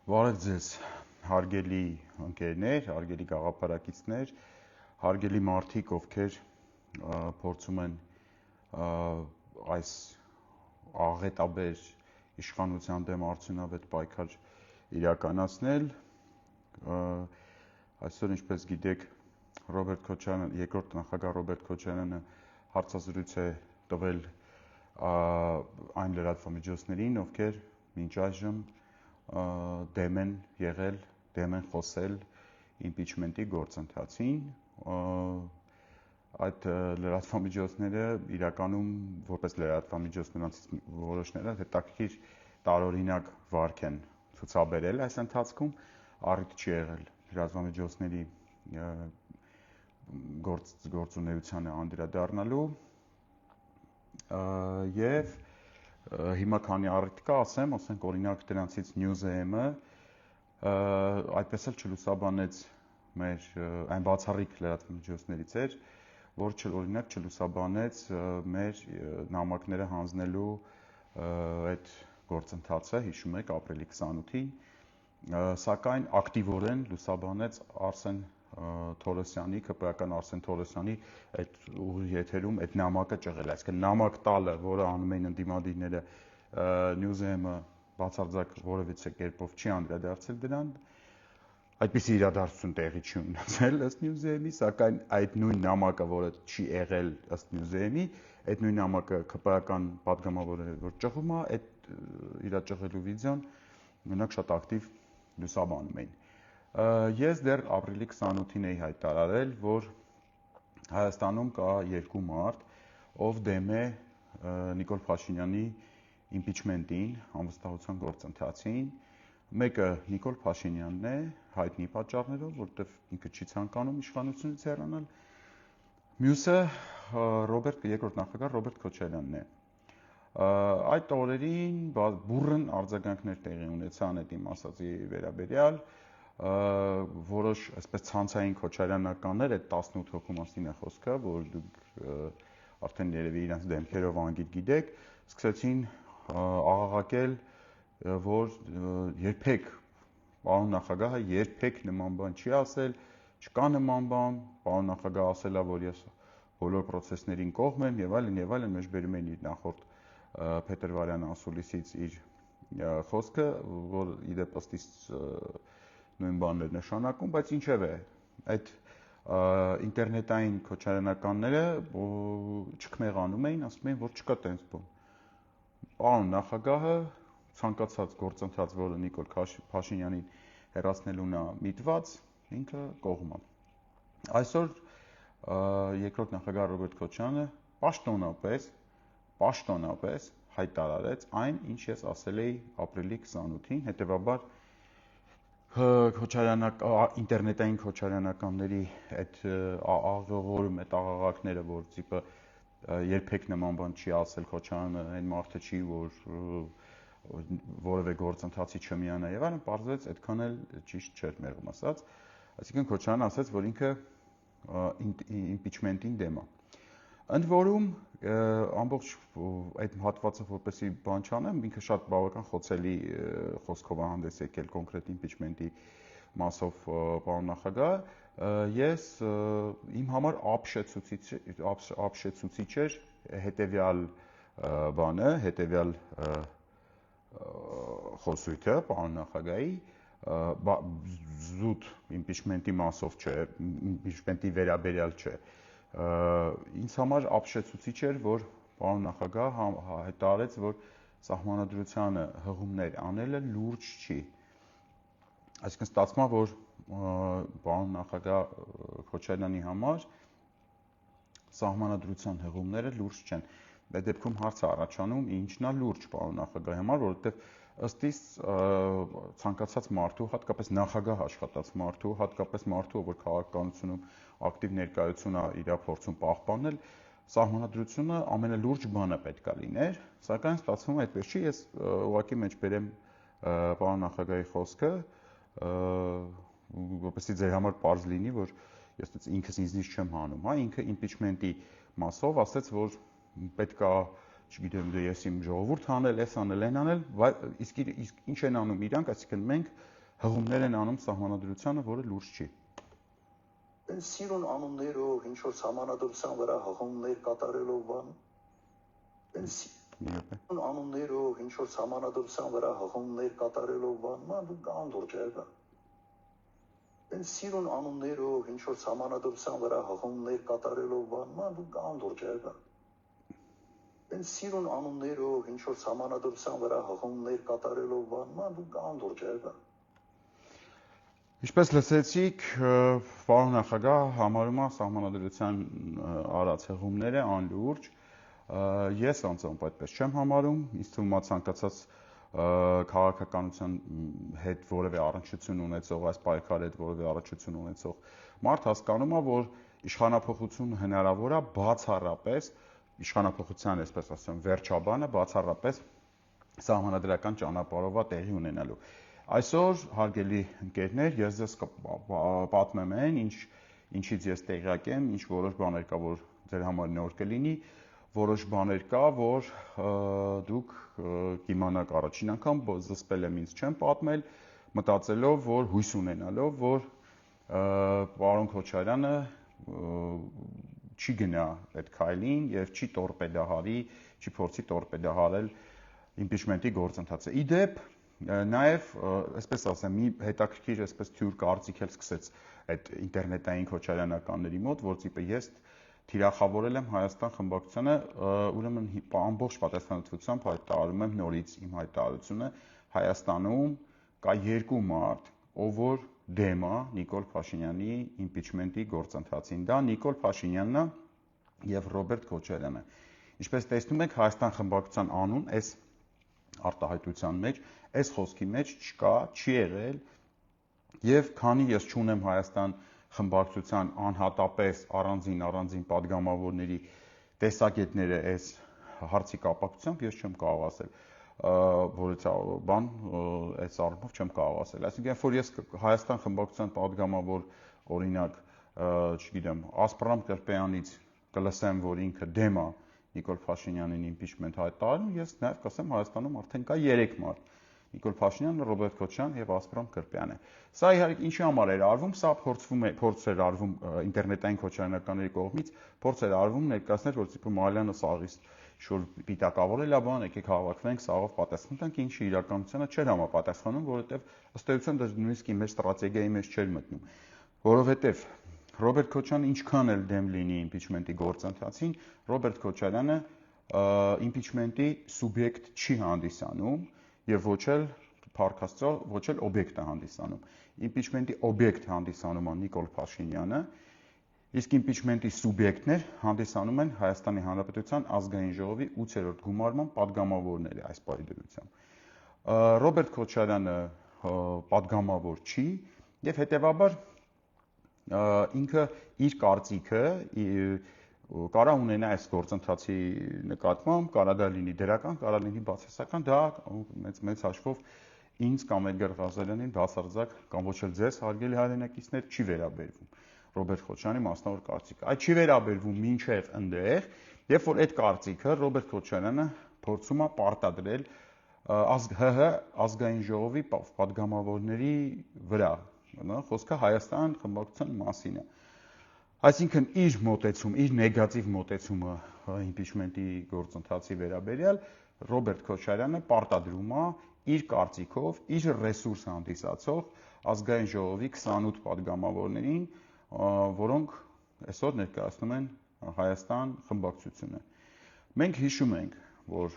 Բարև ձեզ, հարգելի ընկերներ, հարգելի գաղափարակիցներ, հարգելի մարդիկ, ովքեր փորձում են այս աղետաբեր իշխանության դեմ արդյունավետ պայքար իրականացնել։ Այսօր, ինչպես գիտեք, երկրորդ նախագահ Ռոբերտ Քոչարյանը հարցազրույց է տվել այն լրատվամիջոցներին, ովքեր մինչ այժմ դեմ են եղել, դեմ են խոսել իմպիչմենտի գործընթացին։ Այդ լրատվամիջոցները իրականում որպես լրատվամիջոց նրանցից որոշները հետաքրքիր տարօրինակ վարք են ցուցաբերել այս ընթացքում, առիթ չի եղել լրատվամիջոցների գործունեությանը անդրադառնալու եւ հիմա քանի առիթ կա, ասենք օրինակ դրանցից News.am-ը այդպես էլ չլուսաբանեց մեր այն բացառիկ լրատվամիջոցներից էր, որ օրինակ չլուսաբանեց մեր նամակները հանձնելու այդ գործընթացը, հիշում եք, ապրիլի 28-ին, սակայն ակտիվորեն լուսաբանեց Արսեն Թորոսյանի, ԿՊ-ական Արսեն Թորոսյանի այդ ուղիղ եթերում այդ նամակը ճղել, այսինքն նամակ տալը, որը անում էին ընդդիմադիրները, News.am-ը բացարձակ որևիցե կերպով չի անդրադարձել դրան, այդպիսի իրադարձություն տեղի չի ունեցել ըստ News.am-ի, սակայն այդ նույն նամակը, որը չի եղել ըստ News.am-ի, այդ նույն նամակը ԿՊ-ական падգամավորները որ ճղում է, այդ իր ճղելու վիդեոն մենակ շատ ակտիվ լուսաբանում էին։ Ես դեռ ապրիլի 28-ին էի հայտարարել, որ Հայաստանում կա երկու մարդ, ով դեմ է Նիկոլ Փաշինյանի իմպիչմենտին, անվստահության գործընթացին։ Մեկը Նիկոլ Փաշինյանն է, հայտնի պատճառներով, որովհետև ինքը չի ցանկանում իշխանությունից հեռանալ։ Մյուսը երկրորդ նախագահ Ռոբերտ Քոչարյանն է։ Այդ օրերին բուռն արձագանքներ տեղի ունեցան այդ իմ ասացի վերաբերյալ, որոշ այսպես ցանցային քոչարյանականներ, այդ 18 հոգու մասին է խոսքը, որ դուք արդեն երևի իրենց դեմքերով անգիր գիտեք, սկսեցին աղաղակել, որ երբեք պարոն նախագահը երբեք նման բան չի ասել, չկա նման բան, պարոն նախագահը ասել է, որ ես բոլոր process-ներին կողմ եմ եւ այլն, մեջբերում էին իր նախորդ Փետրվարյան ասուլիսից իր խոսքը, որ իդեպ ըստիս նույն բանն էր նշանակում, բայց ինչևէ, այդ ինտերնետային քոչարյանականները չքմեղանում էին, ասում էին, որ չկա տենց բան։ Պարոն նախագահը ցանկացած գործընթաց, որը Նիկոլ Փաշինյանին հեռացնելուն է միտված, ինքը կողմ է։ Այսօր երկրորդ նախագահ Ռոբերտ Քոչարյանը պաշտոնապես հայտարարեց այն, ինչ ես ասել էի ապրիլի 28-ին, հետևաբար ինտերնետային քոչարյանականների այդ աղողորում, այդ աղաղակները, որ տիպը երբեք նման բան չի ասել Քոչարյանը, այն մարդը չի, որ որևէ գործընթացի չմիանա եւ այլն, պարզվեց այդքան էլ ճիշտ չէր մեղմ ասած, այսինքն Քոչարյանը ասաց, որ ինքը իմպիչմենտին դեմ է։ Ընդ որում ամբողջ այդ հատվածը որպեսի բան չանեմ, ինքը շատ բավական խոցելի խոսքով է հանդես եկել կոնկրետ իմպիչմենտի մասով պարոն նախագահը, ես իմ համար ապշեցուցիչ էր հետեւյալ բանը, հետեւյալ խոսույթը պարոն նախագահի, զուտ իմպիչմենտի մասով չէ, իմպիչմենտի վերաբերյալ չէ, ինձ համար ապշեցուցիչ էր, որ պարոն նախագահը հայտարարեց, որ սահմանադրությանը հղումներ անելը լուրջ չի։ Այսինքն ստացվում է, որ պարոն նախագահ Քոչարյանի համար սահմանադրության հղումները լուրջ չեն։ Այդ դեպքում հարց է առաջանում, ինչն է լուրջ պարոն նախագահի համար, որովհետև ըստ իս ցանկացած մարդու, հատկապես նախագահ աշխատած մարդու, հատկապես մարդու, որ քաղաքականությունում ակտիվ ներկայություն է իր փորձում պահպանել, սահմանադրությունը ամենալուրջ բանը պետք է լիներ, սակայն ստացվում է այդպես չի, ես ուղղակի մեջբերեմ պարոն նախագահի խոսքը, որպեսզի ձեր համար պարզ լինի, որ ես ինքս ինձնից չեմ հանում, հա, ինքը իմպիչմենտի մասով ասաց, որ պետք է չգիտեմ, դե ես իմ ժողովուրդ անել, ես անել, են անել, իսկ ինչ են անում իրանք, այսինքն մենք հղումներ են անում սահմանադրությանը, որը լուրջ չի։ Այս սիրուն անուններով ինչ որ սահմանադրության վրա հղումներ կատարելով բան։ Այս սիրուն անուններով ինչ որ սահմանադրության վրա հղումներ կատարելով բան, դու գանդուրջ եղա։ Այս սիրուն անուններով ինչ որ սահմանադրության վրա հղումներ կատարելով բան, դու գանդուրջ եղա։ Այս սիրուն անուններով ինչ որ սահմանադրության վրա հղումներ կատարելով բան, դու գանդուրջ եղա։ Ինչպես լսեցիք, պարոն նախագահ համարում է սահմանադրության արած հղումները անլուրջ, ես անձամբ այդպես չեմ համարում, ինձ թվում է ցանկացած քաղաքականության հետ որևէ առնչություն ունեցող, այս պայքարի հետ որևէ առնչություն ունեցող մարդ հասկանում է, որ իշխանափոխությունը հնարավոր է բացառապես իշխանափոխության, այսպես ասեմ, վերջաբանը բացառապես սահմանադրական ճանապարհով է տեղի ունենալու։ Այսօր, հարգելի ընկերներ, ես ձեզ պատմեմ այն, ինչից ես տեղյակ եմ, ինչ որոշ բաներ կա, որ ձեր համար նոր կլինի, որոշ բաներ կա, որ դուք կիմանաք առաջին անգամ, զսպել եմ ինձ չեմ պատմել, մտածելով, որ հույս ունենալով, որ պարոն Քոչարյանը չի գնա այդ քայլին եւ չի տորպեդահարի, չի փորձի տորպեդահարել իմպիչմենտի գործընթացը։ Իդեպ նաև, այսպես ասեմ, մի հետաքրքիր, այսպես թյուր կարծիք էլ սկսեց այդ ինտերնետային քոչարյանականների մոտ, որ տիպը ես թիրախավորել եմ Հայաստան խմբակցությանը, ուրեմն ամբողջ պատասխանատվությամբ հայտարարում եմ նորից իմ հայտարարությունը, Հայաստանում կա երկու մարդ, ով որ դեմ է Նիկոլ Փաշինյանի իմպիչմենտի գործընթացին, դա Նիկոլ Փաշինյանն է եւ Ռոբերտ Քոչարյանը։ Ինչպես տեսնում եք, Հայաստան խմբակցության անուն այս արտահայտության մեջ, այս խոսքի մեջ չկա, չի եղել եւ քանի ես չունեմ Հայաստան խմբակցության անհատապես առանձին падգամավորների տեսակետները այս հարցի կապակցությամբ ես չեմ կարող ասել, որից բան այս առումով չեմ կարող ասել։ Այսինքն, որ ես Հայաստան խմբակցության падգամավոր օրինակ, չգիտեմ, Ասպրամ Կրպեյանից կլսեմ, որ ինքը դեմ է Նիկոլ Փաշինյանին իմպիչմենտ հայտարարում, ես նաև կասեմ Հայաստանում արդեն կա 3 մարդ. Նիկոլ Փաշինյանը, Ռոբերտ Քոչարյանը եւ Ասպրամ Կրպյանը։ Սա իհարկե ինչի համար էր արվում, սա փորձ էր արվում ինտերնետային քոչարյանականների կողմից, փորձ էր արվում ներկայացնել, որ տիպը Մալյանը սաղից շուտ պիտակավորել է բան, եկեք հավաքվենք, սաղով պատասխան տանք, ինչը իրականությանը չէր համապատասխանում, որովհետեւ ըստ էության դա նույնիսկ իմ ստրատեգիայի մեջ չէր մտնում, որովհետեւ Ռոբերտ Քոչարյանը ինչքան էլ դեմ լինի իմպիչմենտի գործընթացին, Ռոբերտ Քոչարյանը իմպիչմենտի սուբյեկտ չի հանդիսանում եւ ոչ էլ Փառք Աստծո, ոչ էլ օբյեկտ է հանդիսանում։ Իմպիչմենտի օբյեկտ հանդիսանում է Նիկոլ Փաշինյանը, իսկ իմպիչմենտի սուբյեկտներ հանդիսանում են Հայաստանի Հանրապետության ազգային ժողովի 8-րդ գումարման падգամավորները այս պահի դրությամբ։ Ռոբերտ Քոչարյանը падգամավոր չի եւ հետեւաբար ինքը իր կարծիքը կարա ունենա այս գործընթացի նկատմամբ, կարա դա լինի դրական, կարա լինի բացասական, դա մեծ հաշվով ինձ կամ Էդգար Ղազարյանին բացարձակ կամ ոչ էլ ձեզ հարգելի հայրենակիցներ չի վերաբերվում Ռոբերտ Քոչարյանի մասնավոր կարծիքը։ Այդ չի վերաբերվում մինչև այնտեղ, երբ որ այդ կարծիքը Ռոբերտ Քոչարյանը փորձում է պարտադրել ՀՀ ազգային ժողովի падգամավորների վրա, խոսքը Հայաստան խմբակցության մասին է։ Այսինքն իր մոտեցում, իր նեգատիվ մոտեցումը իմպիչմենտի գործընթացի վերաբերյալ Ռոբերտ Քոչարյանը պարտադրում է իր կարծիքով, իր ռեսուրս հանդիսացող ազգային ժողովի 28 падգամավորներին, որոնք այսօր ներկայացնում են Հայաստան խմբակցությունը։ Մենք հիշում ենք, որ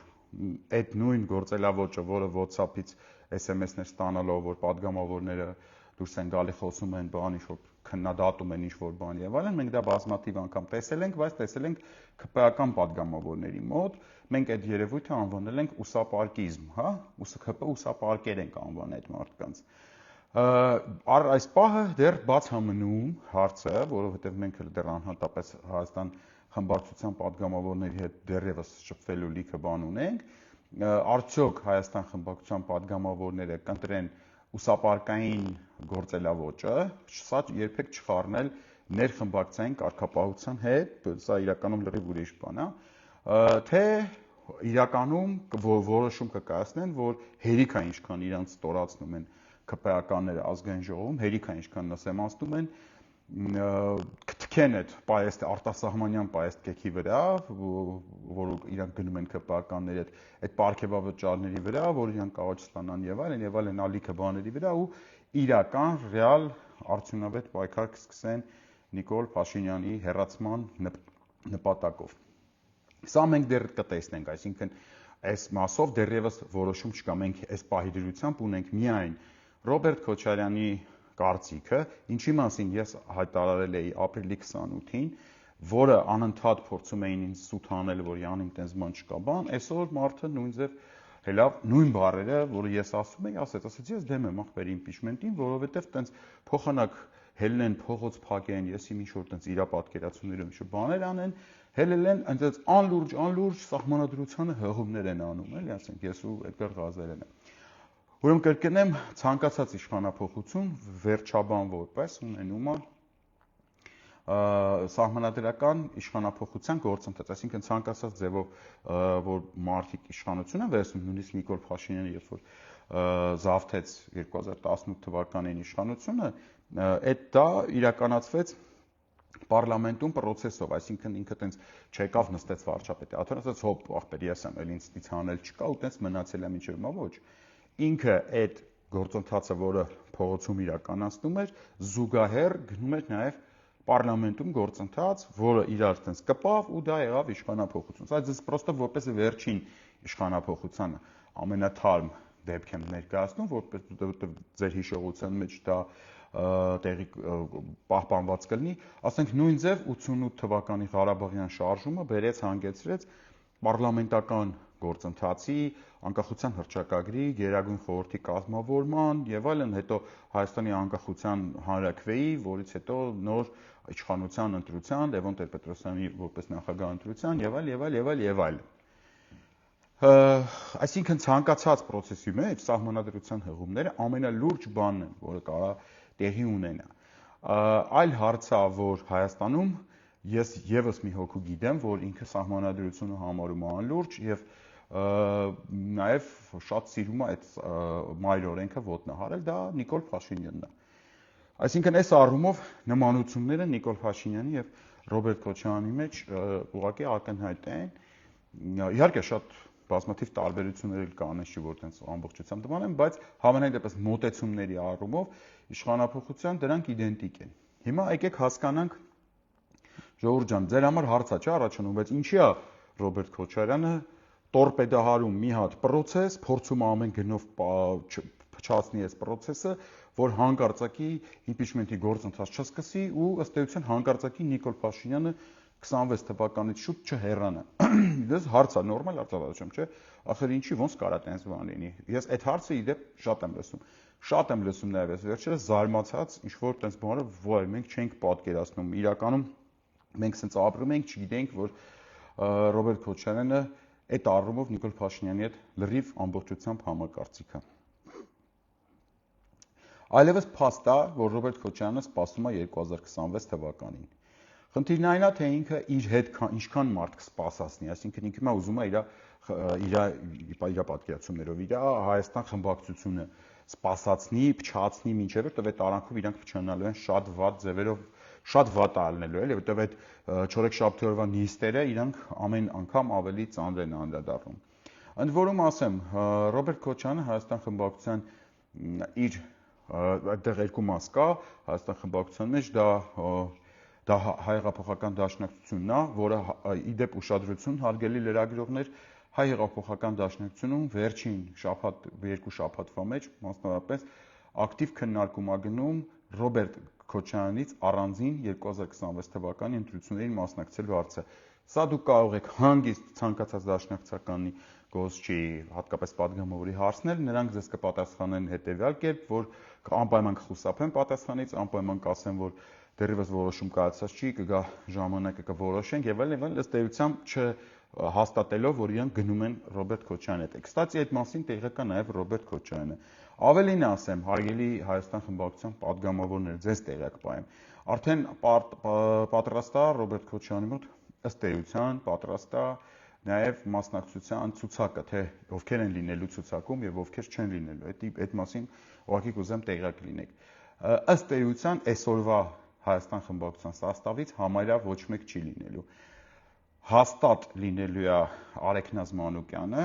այդ նույն գործելավոճը, որը WhatsApp-ից SMS-ներ ստանալով, որ падգամավորները դուրս են գալի խոսում են բան, ինչ-որ քննադատում են ինչ-որ բան եւ այլն, մենք դա բազմաթիվ անգամ տեսել ենք, բայց տեսել ենք ԿՊ-ական падգամավորների մոտ, մենք այդ երևույթը անվանել ենք ուսապարկիզմ, հա, ԿՊ ուսապարկեր ենք անվանել այդ մարդկանց։ Այս պահը դեռ բաց համնում հարցը, որովհետեւ մենք դեռ անհատապես Հայաստան խմբակցության падգամավորների հետ դեռևս շփվելու լիքը բան ունենք, արդյոք Հայաստան խմբակցության падգամավորները կընտրեն ուսապարկային գործելավոճը, սա երբեք չխառնել ներխմբակցային կարգապահության հետ, սա իրականում լրիվ ուրիշ բան է, թե իրականում որոշում կկայացնեն, որ հերիքա ինչքան իրանց ստորացնում են ԿՊԱ-կանները ազգային ժողովում, հերիքա ինչքան նսեմացնում են, կթքեն այդ պայեստ արտասահմանյան պայեստ կեքի վրա, որ իրանք գնում են ԿՊԱ-կանների այդ պարգևավճարների վրա, որ իրանք կարող չստանան եւ այլն ալիքը բաների վրա ու իրական ռեալ արդյունավետ պայքար կսկսեն Նիկոլ Փաշինյանի հեռացման նպատակով։ Սա մենք դեռ կտեսնենք, այսինքն այս մասով դեռևս որոշում չկա, մենք այս պահի դրությամբ ունենք միայն Ռոբերտ Քոչարյանի կարծիքը, ինչի մասին ես հայտարարել էի ապրիլի 28-ին, որը անընդհատ փորձում էին ինձ սուտ անել, որ յանին տենց բան չկա բան, այսօր մարդը նույնձև հելավ նույն բառերը, որը ես ասում էի, ասեց ես դեմ եմ ախպեր իմպիչմենտին, որովհետև տենց փոխանակ հելնեն, փողոց փակեն, ես ինչ որ տենց իրա պատկերացումներով ինչ բաներ անեն, հելել են այնպես անլուրջ սահմանադրությանը հղումներ են անում, էլի, ասենք ես ու Էդգար Ղազարյանը։ Ուրեմն կրկնեմ, ցանկացած իշխանափոխություն վերջաբան որպես ունենում է սահմանադրական իշխանափոխության գործընթաց, այսինքն ցանկացած ձևով, որ մարդիկ իշխանություն են վերցնում, նույնիսկ Նիկոլ Փաշինյանը, երբ որ զավթեց 2018 թվականին իշխանությունը, այդ դա իրականացվեց պարլամենտում պրոցեսով, այսինքն ինքը տենց չեկավ նստեց վարչապետի աթոռ, ասաց հոп, ախպեր, ես եմ, էլ ինձ հանել չկա ու տենց մնացել է մինչև հիմա ոչ։ Ինքը այդ գործընթացը, որը փողոցում իրականացնում էր, զուգահեռ գնում էր նաև պարլամենտում գործընթաց, որը իրար տենց կպավ ու դա եղավ իշխանափոխություն։ Սա ձեզ պրոստը որպես վերջին իշխանափոխության ամենաթարմ դեպք եմ ներկայացնում, որովհետև ձեր հիշողության մեջ դա տեղի պահպանված կլինի, ասենք նույն ձև 88 թվականի Ղարաբաղյան շարժումը բերեց հանգեցրեց պարլամենտական գործընթացի, անկախության հռչակագրի, Գերագույն խորհրդի կազմավորման եւ այլն, հետո Հայաստանի անկախության հանրաքվեի, որից հետո նոր իշխանության ընտրության, Լևոն Տեր-Պետրոսյանի որպես նախագահ ընտրության եւ այլն։ Այսինքն ցանկացած process-ի մեջ սահմանադրության հղումները ամենալուրջ բանն են, որը կարող տեղի ունենա։ Այլ հարց է, որ Հայաստանում ես եւս մի հոգու գիտեմ, որ ինքը սահմանադրությունը համարում է անլուրջ եւ նաեւ շատ սիրում է այդ մայր օրենքը ոտնահարել, դա Նիկոլ Փաշինյանն է։ Այսինքն այս առումով նմանությունները Նիկոլ Փաշինյանի եւ Ռոբերտ Քոչարյանի մեջ ուղղակի ակնհայտ են։ Իհարկե շատ բազմաթիվ տարբերություններ կան, չի որ տենց ամբողջությամբ դման են, բայց համենայն դեպս մոտեցումների առումով իշխանափոխության դրանք իդենտիկ են։ Հիմա եկեք հասկանանք, ժողովուրդ ջան, ձեր համար հարց է, չէ՞ առաջանում, բայց ինչի է Ռոբերտ Քոչարյանը տորպեդահարում մի հատ process, փորձում ամեն գնով փչացնի այս process-ը, որ հանկարծակի իմպիչմենտի գործընթաց չսկսի ու ըստ էության հանկարծակի Նիկոլ Փաշինյանը 26 թվականից շուտ չհեռանա։ Դες հարց է, նորմալ արտադրություն, չէ՞։ Ախր ինչի ոնց կարա տենց բան լինի։ Ես այդ հարցը ի դեպ շատ եմ լսում։ Շատ եմ լսում նաև այս վերջերս զարմացած, ինչ որ տենց բանը, ոայ, մենք չենք պատկերացնում։ Իրականում մենք սենց ապրում ենք, չգիտենք, որ Ռոբերտ Քոչարյանը այդ առումով Նիկոլ Փաշինյանի հետ լրիվ ամբողջությամբ համակարծիք է։ Այլևս փաստ է, որ Ռոբերտ Քոչարյանը սպասում է 2026 թվականին։ Խնդիրն այն է, թե ինքը իր հետ ինչքան մարդ կսպասացնի, այսինքն ինքը հիմա ուզում է իր պատկերացումներով իր Հայաստան խմբակցությունը սպասացնի, փչացնի մինչև այդ արանքով իրանք փչանալու են շատ վատ ձևերով, շատ վատ ալնելու էլի, որտեղ այդ չորեքշաբթի օրվա նիստերը իրանք ամեն անգամ ավելի ծանր են անդրադառնում։ Ընդ որում ասեմ, Ռոբերտ Քոչարյանը Հայաստան խմբակցության իր այդտեղ երկու մաս կա, Հայաստան խմբակցության մեջ դա Հայ հեղափոխական դաշնակցությունն է, որը ի դեպ ուշադրություն հարգելի լրագրողներ Հայ հեղափոխական դաշնակցությունում վերջին երկու շաբաթվա մեջ մասնավորապես ակտիվ քննարկում է գնում Ռոբերտ Քոչարյանից առանձին 2026 թվականի ընտրություններին մասնակցելու հարցը։ Սա դուք կարող եք հանգիստ ցանկացած դաշնակցականի գործչի, հատկապես падգամավորի հարցնել, նրանք ձեզ կպատասխանեն հետևյալ կերպ, որ անպայման կխուսափեն պատասխանից, անպայման կասեն, որ դեռևս որոշում կայացած չի, կգա ժամանակը կորոշենք եւ այլն, ըստ էության չհաստատելով, որ իրանք գնում են Ռոբերտ Քոչարյանի հետ։ Կստացի այդ մասին տեղը կա նաեւ Ռոբերտ Քոչարյանը։ Ավելին ասեմ, հարգելի Հայաստան խմբակցության падգամավորներ, ձեզ տեղյակ պահեմ։ Արդեն պատրաստ է Ռոբերտ Քոչարյանի մոտ ըստ էության պատրաստ է նաև մասնակցության ցուցակը, թե ովքեր են լինելու ցուցակում եւ ովքեր չեն լինելու։ Այդ մասին ուղղակի կուզեմ տեղյակ լինեք։ Ըստ էության այսօրվա Հայաստան խմբակցության սաստավից համարյա ոչ մեկ չի լինելու։ Հաստատ լինելու է Արեգնազ Մանուկյանը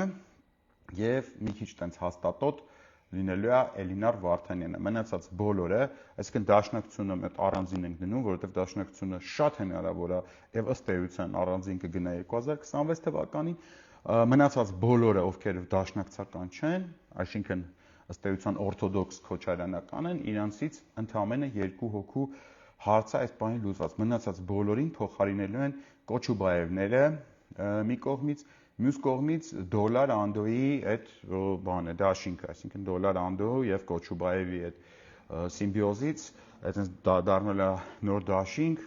եւ մի քիչ տենց հաստատոտ լինելու է Էլինար Վարդանյանը։ Մնացած բոլորը, այսինքն դաշնակցությունը մեկ առանձին ենք դնում, որովհետեւ դաշնակցությունը շատ հնարավոր է եւ ըստ էության առանձին կգնա 2026 թվականին, մնացած բոլորը, ովքեր դաշնակցական չեն, այսինքն ըստ էության օրթոդոքս քոչարյանական են, իրանցից ընդամենը 2 հոգու հարցը այս բանի լուծված։ Մնացած բոլորին փոխարինելու են Կոչուբաևները մի կողմից, մյուս կողմից Դոլար Անդոյի այդ բանը, դաշինքը, այսինքն Դոլար Անդոյ եւ Կոչուբաևի այդ սիմբիոզից այդպես դառնալ է նոր դաշինք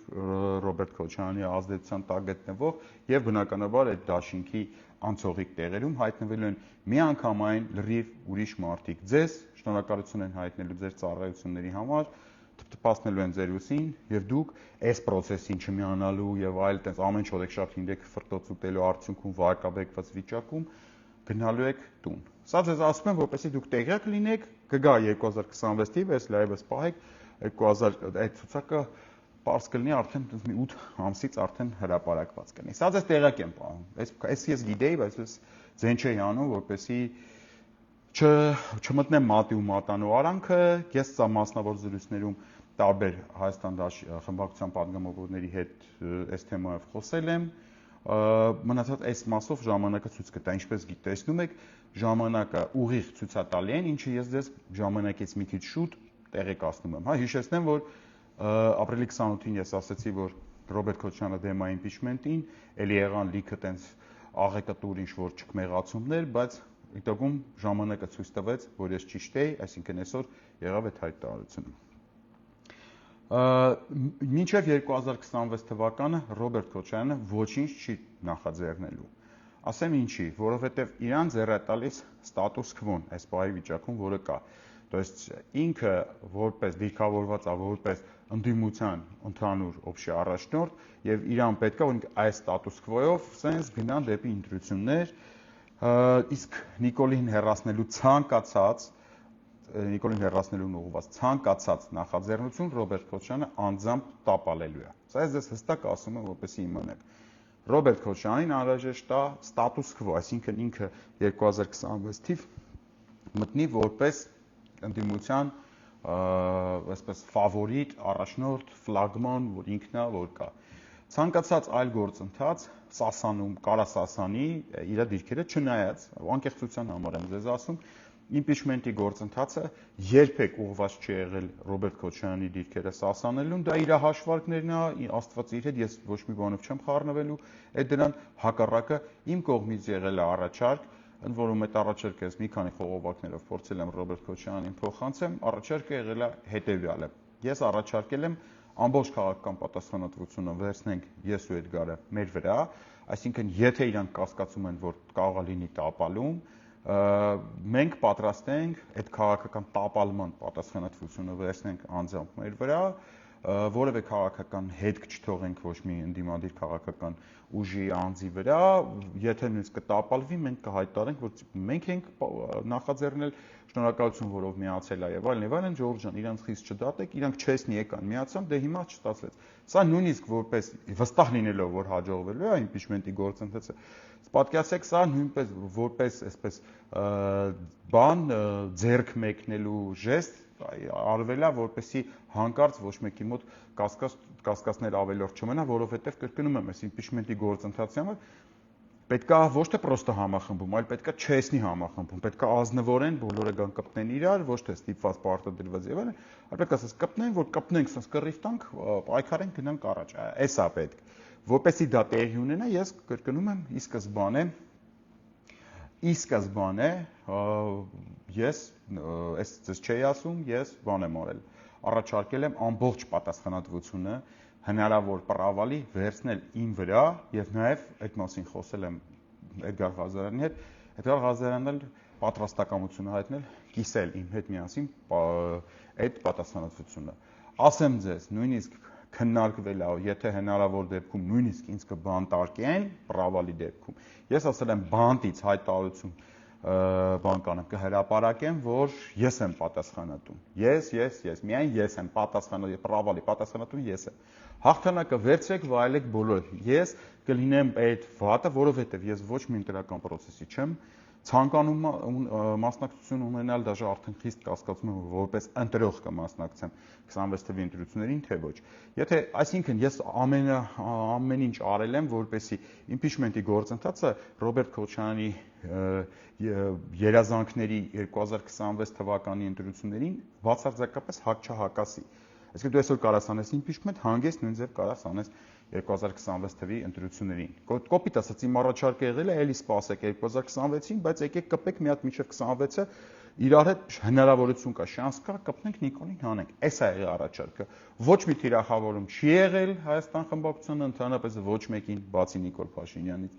Ռոբերտ Քոչարյանի ազդեցության տակ գտնվող եւ բնականաբար այդ դաշինքի անցողիկ տեղերում հայտնվելու են միանգամայն լրիվ ուրիշ մարդիկ։ Ձեզ շնորհակալություն են հայտնելու ձեր ծառայությունների համար, թփթփացնելու են ձեր ուսին եւ դուք այս process-ին չմիանալու եւ այլ տես ամեն չորեքշաբթի 3 ֆրտոց ուտելու արդյունքում վարկաբեկված վիճակում գնալու եք տուն։ Սա ձեզ ասում եմ, որպեսզի դուք տեղյակ լինեք, կգա 2026 թիվ, այս լայվը սպահեք, 2000 այդ ցուցակը պարզ կլինի արդեն մի 8 ամսից արդեն հրապարակված կլինի։ Սա ձեզ տեղյակ եմ պահում։ Այս ես գիտեի, բայց ես ձեն չէի անում, որպեսզի չմտնեմ մատի ու մատանու արանքը, ես սա մասնավոր զրույցներում տարբեր Հայաստան խմբակցության падգամավորների հետ այս թեմայով խոսել եմ, մնացած այս մասով ժամանակը ցույց կտա, ինչպես տեսնում եք, ժամանակը ուղիղ ցույցատալի են, ինչը ես ձեզ ժամանակից մի քիչ շուտ տեղեկացնում եմ, հիշեցնեմ, որ ապրիլի 28-ին ես ասացի, որ Ռոբերտ Քոչարյանը դեմ է իմպիչմենտին, էլի եղան լիքը տենց աղեկատուր ինչ-որ չկմեղացումներ, բայց Իտոգում ժամանակը ցույց տվեց, որ ես ճիշտ էի, այսինքն այսօր եղավ այդ հայտարարությունը։ Մինչև 2026 թվականը Ռոբերտ Քոչարյանը ոչինչ չի նախաձեռնելու։ Ասեմ ինչի, որովհետև իրան ձեռ է տալիս ստատուս քվոն այս բայի վիճակում, որը կա։ То есть ինքը որպես դիրքավորված է որպես ընդդիմության ընդհանուր օբշի առաջնորդ եւ իրան պետքա որ այս ստատուս քվոյով սենց գնան դեպի ընտրություններ, իսկ Նիկոլին հեռացնելուն ուղղված ցանկացած նախաձեռնություն Ռոբերտ Քոչարյանը անձամբ տապալելու է։ Սա ես հստակ ասում եմ, որպեսզի իմանաք։ Ռոբերտ Քոչարյանին անհրաժեշտ է ստատուս քվո, այսինքն ինքը 2026 թիվ մտնի որպես ընդդիմության այսպես ֆավորիտ, առաջնորդ, ֆլագման, որ ինքն է, որ կա։ Ցանկացած այլ գործընթաց Սասանում, Կարասասանի իր դիրքերը չնայած, անկեղծության համար եմ ձեզ ասում, իմպիչմենտի գործընթացը երբեք ուղղված չի եղել Ռոբերտ Քոչարյանի դիրքերը Սասանելուն, դա իր հաշվարկներն է, Աստված իր հետ, ես ոչ մի բանով չեմ խառնվելու, այդ դրան հակառակը իմ կողմից եղել է առաջարկ, ընդ որում այդ առաջարկը ես մի քանի խողովակներով փորձել եմ Ռոբերտ Քոչարյանին փոխանցեմ, առաջարկը եղել է հետևյալը։ Ես առաջարկել եմ ամբողջ քաղաքական պատասխանատվությունը վերցնենք ես ու Էդգարը մեր վրա, այսինքն եթե իրանք կասկածում են, որ կարող է լինի տապալում, մենք պատրաստ ենք այդ քաղաքական տապալման պատասխանատվությունը վերցնենք անձամբ մեր վրա, որևէ քաղաքական հետք չթողենք ոչ մի ընդդիմադիր քաղաքական ուժի անձի վրա, եթե նույնիսկ կտապալվի, մենք կհայտարարենք, որ մենք ենք նախաձեռնել, շնորհակալություն, որով միացել է եւ այլն, Ժողովուրդ ջան, իրանց խիստ չդատեք, իրանք չեսնի եկան, միացան, դե հիմա չստացվեց։ Սա նույնիսկ որպես վստահ լինելով, որ հաջողվելու է իմպիչմենտի գործընթացը, պատկերացրեք, սա նույնպես որպես այսպես բան ձեռք մեկնելու ժեստ արվել է, որպեսզի հանկարծ ոչ մեկի մոտ կասկածներ ավելորդ չմնա, որովհետև կրկնում եմ, այս իմպիչմենտի գործընթացի համար պետքա ոչ թե պրոստը համախմբում, այլ պետքա չեսնի համախմբում, պետքա ազնվորեն բոլորը գան կպնեն իրար, ոչ թե ստիպված պարտադրված եւ այլն, այլ պետքա ասես կպնեն, որ կպնենք, ասես կռիվ տանք, պայքարենք, գնանք առաջ։ Էս է պետք։ Որպեսզի դա տեղի ունենա, ես կրկնում եմ, ի սկզբանե ես այս ձեզ չէի ասում, ես բան եմ արել, առաջարկել եմ ամբողջ պատասխանատվությունը հնարավոր պրավալի վերցնել իմ վրա եւ նաեւ այդ մասին խոսել եմ Էդգար Ղազարյանի հետ, Էդգար Ղազարյանն էլ պատրաստակամություն հայտնել կիսել իմ հետ միասին այդ պատասխանատվությունը։ Ասեմ ձեզ, նույնիսկ քննարկվել է, եթե հնարավոր դեպքում նույնիսկ ինձ կբանտարկեն, պրավալի դեպքում։ Ես ասել եմ բանտից հայտարարություն բան կանեմ, կհրապարակեմ, որ ես եմ պատասխանատուն։ Ես, միայն ես եմ պատասխանատուն, պրավալի պատասխանատուն ես եմ։ Հաղթանակը վերցրեք, վայելեք բոլորը։ Ես կլինեմ այդ վատը, որովհետև ես ոչ մի ընտրական process-ի չեմ ցանկանում մասնակցություն ունենալ, դաժե արդեն խիստ կասկածում եմ, որպես ընտրող կմասնակցեմ 26 թվականի ընտրություններին, թե ոչ։ Եթե, այսինքն, ես ամեն ինչ արել եմ, որպեսզի impeachment-ի գործընթացը Ռոբերտ Քոչարյանի երազանքների 2026 թվականի ընտրություններին բացարձակապես չհակասի։ Այսինքն դու այսօր կարաս անես impeachment, հանգիստ նույն ձև կարաս անես 2026 թվականի ընտրություններին։ Կոպիտ ասած իմ առաջարկը եղել է, էլի սպասեք 2026-ին, բայց եկեք կպեք մի հատ մինչև 26-ը իրար հետ հնարավորություն կա, շանս կա, կպնենք Նիկոլին հանենք։ Էս է եղել առաջարկը։ Ոչ մի թիրախավորում չի եղել Հայաստան խմբակցությանը, ընդհանրապես ոչ մեկին, բացի Նիկոլ Փաշինյանից։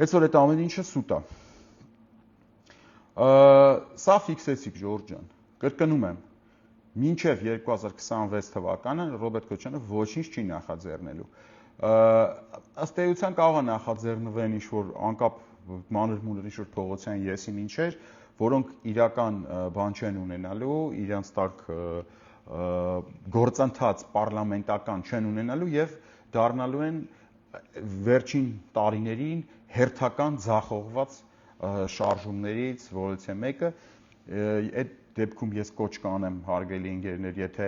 Այսօր այդ ամեն ինչը սուտ է։ Սա ֆիքսեցիք, Ժորժ ջան։ Կրկնում եմ, մինչև 2026 թվականը Ռոբերտ Քոչարյանը ոչինչ չի նախաձեռնելու։ Ըստ էության կարող է նախաձեռնվեն ինչ-որ անկապ մանր-մունր ինչ-որ փողոցյան եսին ինչեր, որոնք իրական բան չեն ունենալու, իրանց տակ գործընթաց պարլամենտական չեն ունենալու եւ դառնալու են վերջին տարիներին հերթական ձախողված շարժումներից որից է մեկը։ Այդ դեպքում ես կոչ կանեմ հարգելի ընկերներ, եթե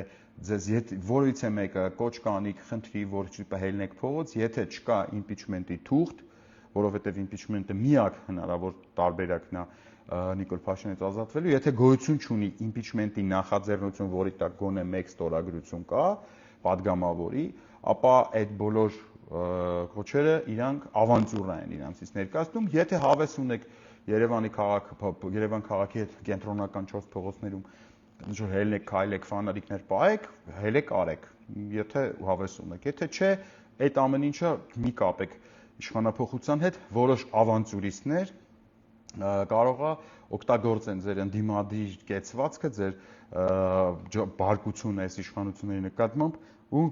ձեզ որից է մեկը կոչ կանիք, խնդրի, որ չպահելնեք փողոց, եթե չկա impeachment-ի թուղթ, որովհետև impeachment-ը միակ հնարավոր տարբերակն է Նիկոլ Փաշինյանից ազատվելու, եթե գոյություն չունի impeachment-ի նախաձեռնություն, որի տակ գոնե մեկ ստորագրություն կա, падգամավորի, ապա այդ բոլոր կոչերը իրանք ավանտյուրա են իրանցից ներկայացնում, եթե հավես ունեք Երևան քաղաքի հետ կենտրոնական 4 փողոցներում ինչ-որ հելնեք, քայլեք, ֆանարիկներ պահեք, հելեք արեք, եթե հավես ունեք, եթե չէ, այդ ամեն ինչը մի կապեք իշխանափոխության հետ, որոշ ավանտյուրիստներ կարող է օգտագործեն ձեր ընդդիմադիր կեցվածքը, ձեր բարկությունը այս իշխանությունների նկատմամբ ու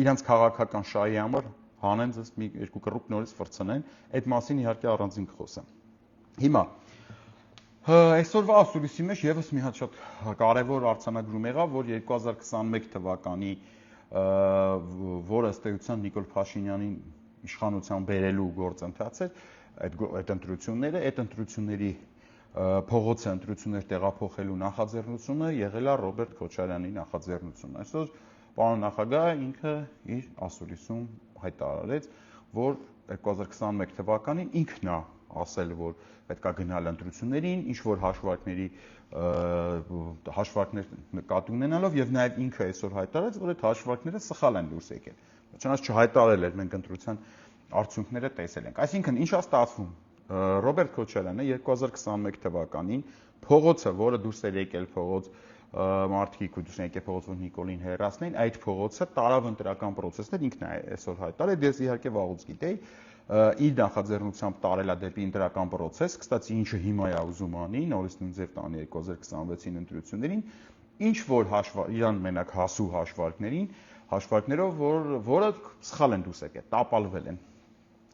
իրանց քաղաքական շահի համար հանեն ձեզ մի երկու կռուպ նորից ֆրցնեն, այդ մասին իհարկե առանձին կխոսեմ։ Հիմա այսօրվա ասուլիսի մեջ եւս մի հատ շատ կարևոր արձանագրում եղավ, որ 2021 թվականի որը ըստ էության Նիկոլ Փաշինյանին իշխանության բերելու գործընթաց էր, այդ ընտրությունների փողոցը ընտրություններ տեղափոխելու նախաձեռնությունը եղել է Ռոբերտ Քոչարյանի նախաձեռնությունը։ Այսօր պարոն նախագահը ինքը իր ասուլիսում հայտարարեց, որ 2021 թվականին ինքն է ասել, որ պետք է գնալ ընտրություններին, ինչ որ հաշվարկներ նկատի ունենալով եւ նաեւ ինքը այսօր հայտարարեց, որ այդ հաշվարկները սխալ են դուրս եկել։ Չնայած չհայտարարել էր, մենք ընտրության արդյունքները տեսել ենք։ Այսինքն ինչ է ստացվում։ Ռոբերտ Քոչարյանը 2021 թվականին փողոցը, որը դուրս էր եկել փողոց մարդիկ ու դուրս եկել փողոց, որ Նիկոլին հերացնեն, այդ փողոցը տարավ ընտրական process-ներ ինքն է այսօր հայտարարել, ես իհարկե վաղուց գիտեի, իր նախաձեռնությամբ տարել է դեպի ընտրական process, կստացի ինչը հիմա է ուզում անի, նորից նույն ձև տանի 2026-ին ընտրություններին, ինչ որ իրան մենակ հասու հաշվարկներով, որը սխալ են դուրս եկել, տապալվել են։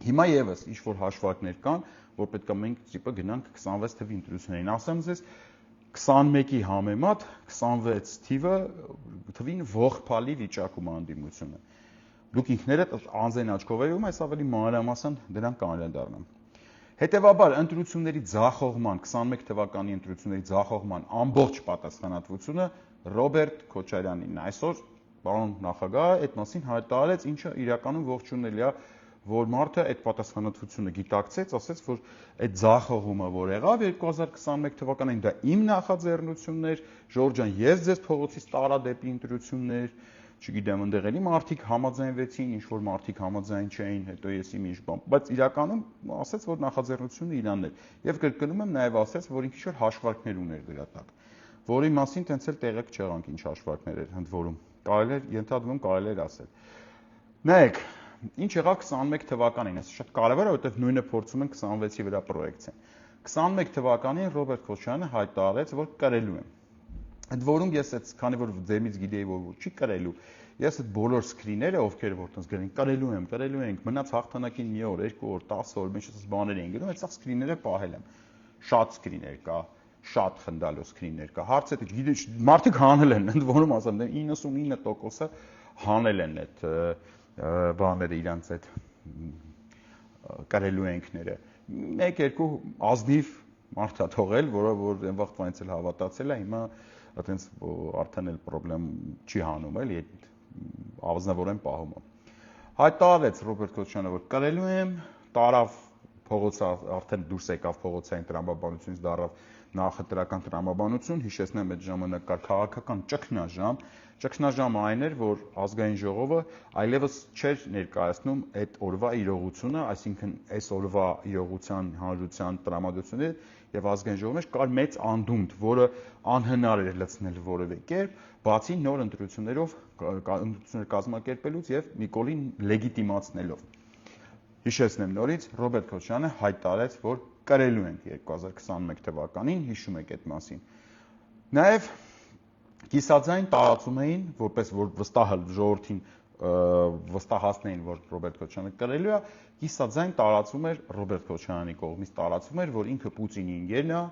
Հիմա եւս ինչ որ հաշվարկներ կան, որ պետք է մենք տիպը գնանք 26 թվականի ընտրություններին։ Ասեմ ձեզ 21-ի համեմատ 26 թվին ողբալի վիճակում է անդիմությունը։ Դուք ինքներդ անձեն աչքով եք, այս ավելի մանրամասն դրան կանրադառնամ։ Հետևաբար ընտրությունների ձախողման 21 թվականի ընտրությունների ձախողման ամբողջ պատասխանատվությունը Ռոբերտ Քոչարյանին է։ Այսօր պարոն նախագահը այդ մասին հայտարարեց, ինչը իրականում ողջունելի է, որ մարդը այդ պատասխանատվությունը գիտակցեց, ասեց, որ այդ ձախողումը, որ եղավ 2021 թվականին, դա իմ նախաձեռնությունն էր, Ժորժ ջան, ես ձեզ փողոցից տարա դեպի ընտրություններ, չգիտեմ, այնտեղ էլի մարդիկ համաձայնվեցին, ինչ որ մարդիկ համաձայն չէին, հետո ես իմ ինչ բան, բայց իրականում ասեց, որ նախաձեռնությունը իրանն էր։ Եվ կրկնում եմ, նաև ասեց, որ ինքը ինչ-որ հաշվարկներ ուներ դրա տակ, որի մասին տենց էլ տեղեկ չեղանք, ինչ հաշվարկներ էր ընդ որում։ Կարելի էր ենթադրվում, կարելի էր ասել։ Նայեք, ինչ եղավ 21 թվականին, այս շատ կարևոր է, որովհետև նույնը փորձում են 26-ի վրա պրոյեկցիան։ 21 թվականին Ռոբերտ Քոչարյանը հայտարարեց, որ կրելու եմ։ Ընդ որում ես այդ քանի որ ձերից գիտեի, որ չի կրելու, ես այդ բոլոր սկրիները, ովքեր որ տես գրեն, կրելու ենք, մնաց հաղթանակին մի օր, 2 օր, 10 օր, ինչ էս բաներ են գրում, այդ սկրիները պահել եմ։ Շատ սկրիներ կա, շատ խնդալու սկրիներ կա։ Հարցը դա գիտես, մարդիկ հանել են, ընդ որում ասեմ, 99%-ը հանել են այդ բաները իրանց այդ կրելու ենքները։ 1-2 ազնիվ մարդ է թողել, որը որ այն վաղտվանից էլ հավատացել է, հիմա այտենց արդեն էլ խնդրեմ չի հանում էլի, ազնվորեն պահում է։ Հայտարարեց Ռոբերտ Քոչարյանը, որ կրելու եմ, տարավ փողոցը արդեն դուրս եկավ փողոցային տրամաբանությունից, դարավ նախընտրական տրամաբանություն, հիշեցնեմ այդ ժամանակ կար քաղաքական ճգնաժամը այն էր, որ ազգային ժողովը այլևս չէր ներկայացնում այդ օրվա իրողությունը, այսինքն այս օրվա իրողության հանրության տրամադրությունը եւ ազգային ժողովի մեջ կար մեծ անդունդ, որը անհնար էր լցնել որևէ կերպ, բացի նոր ընտրություններ կազմակերպելուց եւ Նիկոլին լեգիտիմացնելով։ Հիշեցնեմ նորից, Ռոբերտ Քոչարյանը հայտարարեց, որ կրելու ենք 2021 թվականին, հիշում եք այդ մասին։ Նաեւ կիսաձայն տարածում էին, որպես որ վստահ ժողովրդին վստահացնեին, որ Ռոբերտ Քոչարյանը կրելու է, կիսաձայն տարածում էր Ռոբերտ Քոչարյանի կողմից տարածում էր, որ ինքը Պուտինի ընկերն է,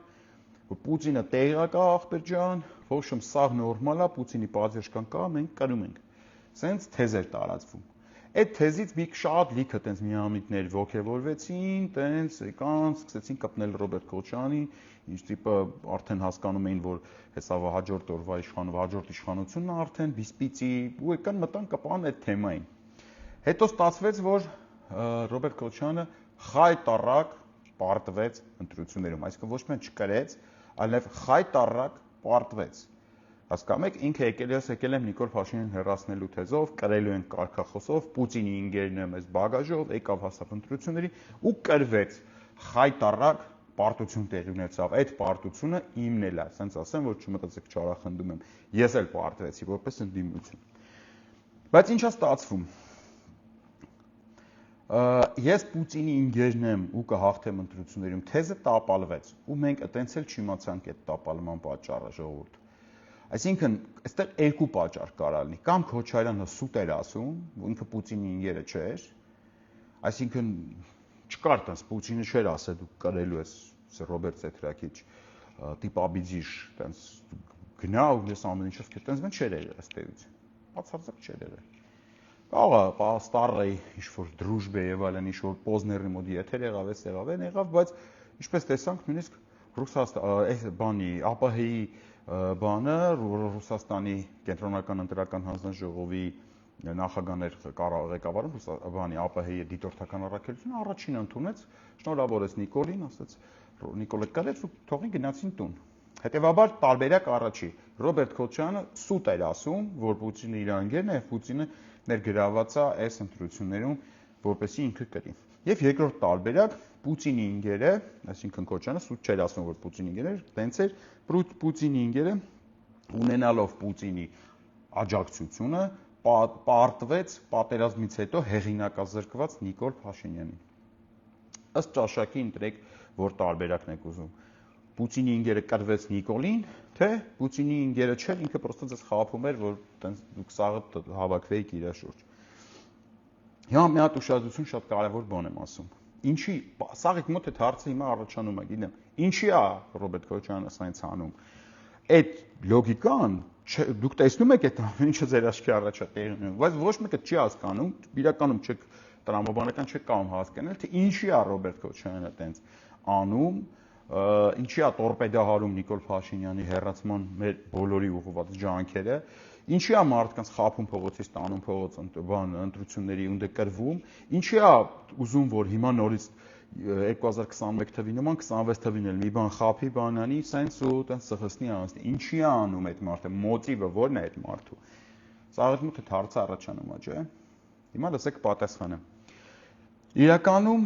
որ Պուտինը տեղակ է ախպեր ջան, ոչմ սաղ նորմալ է, Պուտինի պատժեշկան կա, մենք կրում ենք։ Սենց թեզ էր տարածվում։ Այդ թեզից մի շատ լիքը տենց միամիտներ ողջևորվեցին, տենց եկան, սկսեցին կպնել Ռոբերտ Քոչարյանին, ինչ տիպը արդեն հասկանում էին, որ հեսա հաջորդ օրվա հաջորդ իշխանությունն է արդեն բիսպիծի, ու եկան մտան կպան այդ թեմային։ Հետո ստացվեց, որ Ռոբերտ Քոչարյանը խայտառակ պարտվեց ընտրություններում, այսինքն ոչ միայն չկրեց, այլև խայտառակ պարտվեց։ Հասկանում եք, ինքը եկել եմ Նիկոլ Փաշինյանին հեռացնելու թեզով, կրելու են կարգախոսով, Պուտինի ընկերն եմ այս բագաժով, եկավ հասավ ընտրությունների ու կրվեց։ Խայտառակ պարտություն տեղի ունեցավ։ Այդ պարտությունը իմն էլ է, ասենց ասեմ, որ չմտածեք չարախնդում եմ։ Ես էլ պարտվեցի որպես ընդդիմություն։ Բայց ինչա ստացվում։ Ես Պուտինի ընկերն եմ ու կհաղթեմ ընտրություններում, թեզը տապալվեց, ու մենք այտենց էլ չիմացանք այդ տապալման պատճառը ժողովուրդ։ Այսինքն, այստեղ երկու պատճառ կարա լինի, կամ Քոչարյանը սուտ էր ասում, որ ինքը Պուտինի ընկերը չէր, այսինքն չկար տես Պուտինը չէր ասել դու կրելու ես Ռոբերտ Սեթրակիչ տիպաբիձիշ, տես գնա ու ես ամեն ինչով կտենց մեն չէր եղել ըստ էության։ Բացարձակ չէր եղել։ Կարող է ստարի ինչ-որ դրուժբե եւ այլն, ինչ-որ Պոզների մոտ եթեր եղավ, բայց ինչպես տեսանք, նույնիսկ այս բանի ԱՊՀ-ի բանը Ռուսաստանի կենտրոնական ընտրական հանձնաժողովի նախագահն էր ղեկավարում բանի ԱՊՀ-ի դիտորդական առաքելությունը, առաջինը ընդունեց, շնորհավորեց Նիկոլին, ասաց Նիկոլը կրեց ու թողին գնացին տուն։ Հետևաբար տարբերակ առաջի Ռոբերտ Քոչարյանը սուտ էր ասում, որ Պուտինը իր ընկերն է, Պուտինը ներգրաված է այս ընտրություններում, որպեսզի ինքը կրի։ Եվ երկրորդ տարբերակ Պուտինի ընկերը, այսինքն Քոչարյանը սուտ չէր ասում, որ Պուտինի ընկերն էր, տենց էր Պուտինի ընկերը ունենալով Պուտինի աջակցությունը պարտվեց պատերազմից հետո հեղինակազրկված Նիկոլ Փաշինյանին։ Ըստ ճաշակի ընտրեք, որ տարբերակն եք ուզում։ Պուտինի ընկերը կրվեց Նիկոլին, թե Պուտինի ընկերը չէր, ինքը պրոստը ձեզ խաբում էր, որ դուք սաղը հավաքվեիք իր շուրջ։ Հիմա մի հատ ուշադրություն, շատ կարևոր բան եմ ասում։ Ինչի, սաղիկ մոտ այդ հարցը հիմա առաջանում է, գիտեմ, ինչի է Ռոբերտ Քոչարյանը սայնց անում։ Այդ լոգիկան, դուք տեսնում եք այդ ամեն ինչը ձեր աչքի առաջ է տեղի ունենում, բայց ոչ մեկը չի հասկանում, իրականում չեք տրամաբանական չեք կարող հասկանալ, թե ինչի է Ռոբերտ Քոչարյանը այտենց անում, ինչի է տորպեդահարում Նիկոլ Փաշինյանի հեռացման մեր բոլորի ուղղված ջանքերը, ինչի է մարդկանց խափում փողոցից տանում փողոց ընտրությունների ու դե կրվում, ինչի է ուզում որ հիմա նորից 2021 թվի նման 26 թվին էլ մի բան խափի բանանի, սենց ու տենց սխսնի անցնի, ինչի է անում այդ մարդը, մոտիվը ո՞րն է այդ մարդու։ Սա այդ հարցը առաջանում է, չէ՞։ Հիմա լսեք պատասխանը։ Իրականում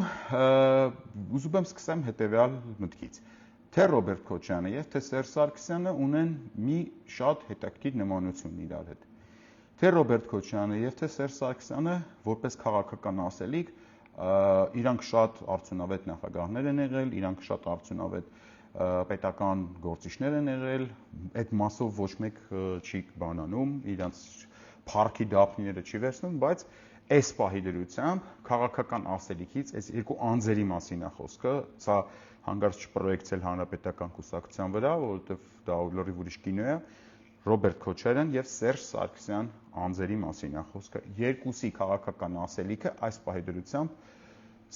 ուզում եմ սկսեմ հետևյալ մտքից, թե Ռոբերտ Քոչարյանը եւ թե Սերժ Սարգսյանը ունեն մի շատ հետաքրքիր նմանություն իրար հետ։ Թե Ռոբերտ Քոչարյանը եւ թե Սերժ Սարգսյանը որպես քաղաքական ասելիք իրանք շատ արդյունավետ նախագահներ են եղել, իրանք շատ արդյունավետ պետական գործիչներ են եղել, այդ մասով ոչ մեկ չի բանանում, իրանց փառքի դափնիները չի վերցնում, բայց այս պահի դրությամբ քաղաքական ասելիքից այս երկու անձերի մասին է խոսքը, սա հանգարց չպրոյեկցել հանրապետական կուսակցության վրա, որովհետև դա լրիվ ուրիշ կինո է, Ռոբերտ Քոչարյան եւ Սերժ Սարգսյան անձերի մասին է խոսքը։ Երկուսի քաղաքական ասելիքը այս պահի դրությամբ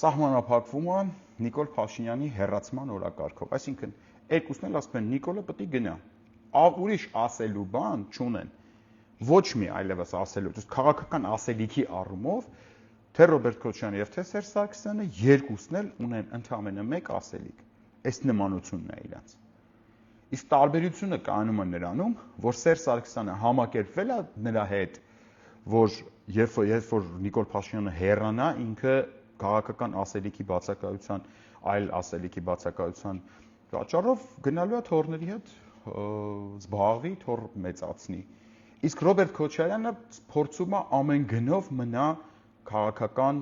սահմանափակվում է Նիկոլ Փաշինյանի հեռացման օրակարգով։ Այսինքն երկուսն էլ ասում են Նիկոլը պետք է գնա։ Ուրիշ ասելու բան չունեն։ Ոչ մի այլևս ասելու, դուք քաղաքական ասելիքի առումով թե Ռոբերտ Քոչարյանը եւ թե Սերժ Սարգսյանը երկուսն էլ ունեն ընդամենը մեկ ասելիք։ Այս նմանությունն է իրանց։ Իսկ տարբերությունը կայանում է նրանում, որ Սերժ Սարգսյանը համակերպվել է նրա հետ, որ երբ որ Նիկոլ Փաշինյանը հեռանա, ինքը քաղաքական ասելիքի բացակայության, այլ ասելիքի բացակայության պատճառով գնալու է թորների հետ զբաղվի, թոր մեծացնի։ Իսկ Ռոբերտ Քոչարյանը փորձում է ամեն գնով մնա քաղաքական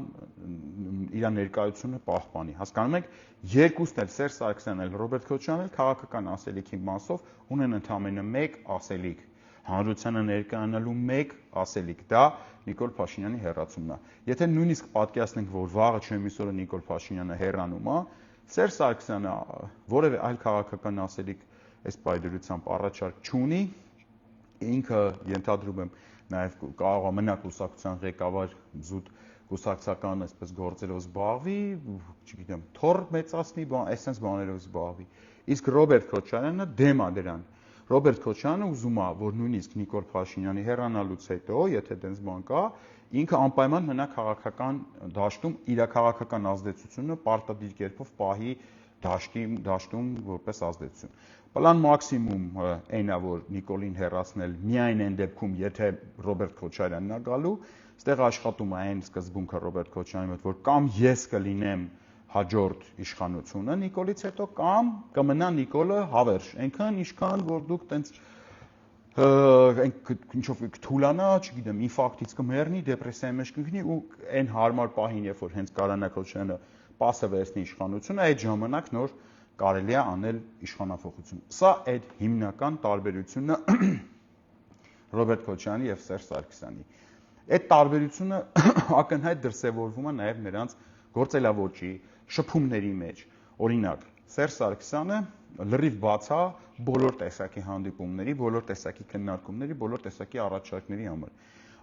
իր ներկայությունը պահպանի։ Հասկանում եք, երկուսն էլ Սերժ Սարգսյանն էլ Ռոբերտ Քոչարյանն էլ քաղաքական ասելիքի մասով ունեն ընդամենը մեկ ասելիք, հանրությանը ներկայանալու մեկ ասելիք, դա Նիկոլ Փաշինյանի հեռացումն է։ Եթե նույնիսկ պատկերացնենք, որ վաղը չեմիսօրը Նիկոլ Փաշինյանը հեռանում է, Սերժ Սարգսյանը որևէ այլ քաղաքական ասելիք այս պայդրությամբ առաջարկ չունի, ինքը ենթադրում եմ նաև կարող է մնա կուսակցության ղեկավար զուտ կուսակցական այսպես գործերով զբաղվի, չգիտեմ, թոր մեծացնի, այսպես բաներով զբաղվի։ Իսկ Ռոբերտ Քոչարյանը դեմ է դրան։ Ռոբերտ Քոչարյանը ուզում է, որ նույնիսկ Նիկոլ Փաշինյանի հեռանալուց հետո, եթե դենց բան կա, ինքը անպայման մնա քաղաքական դաշտում, իր քաղաքական ազդեցությունը պարտադիր կերպով պահի դաշտում որպես ազդեցություն։ Պլան մաքսիմում այն է, որ Նիկոլին հեռացնել միայն այն դեպքում, եթե Ռոբերտ Քոչարյանն է գալու, այստեղ աշխատում է այն սկզբունքը Ռոբերտ Քոչարյանի մոտ, որ կամ ես կլինեմ հաջորդ իշխանությունը Նիկոլից հետո, կամ կմնա Նիկոլը հավերժ, այնքան ինչքան որ դուք տենց ինչով կթուլանա, չգիտեմ, ինֆարկտից կմեռնի, դեպրեսիայի մեջ կընկնի ու այն հարմար պահին, երբ որ հենց Կարանյա Քոչարյանը պասը վերցնի իշխանությունը, այդ ժամանակ նոր կարելի է անել իշխանափոխություն։ Սա այդ հիմնական տարբերությունը Ռոբերտ Քոչարյանի եւ Սերժ Սարգսյանի։ Այդ տարբերությունը ակնհայտ դրսևորվում է նաեւ նրանց գործելավոճի, շփումների մեջ։ Օրինակ, Սերժ Սարգսյանը լրիվ բաց է բոլոր տեսակի հանդիպումների, բոլոր տեսակի քննարկումների, բոլոր տեսակի առաջարկների համար։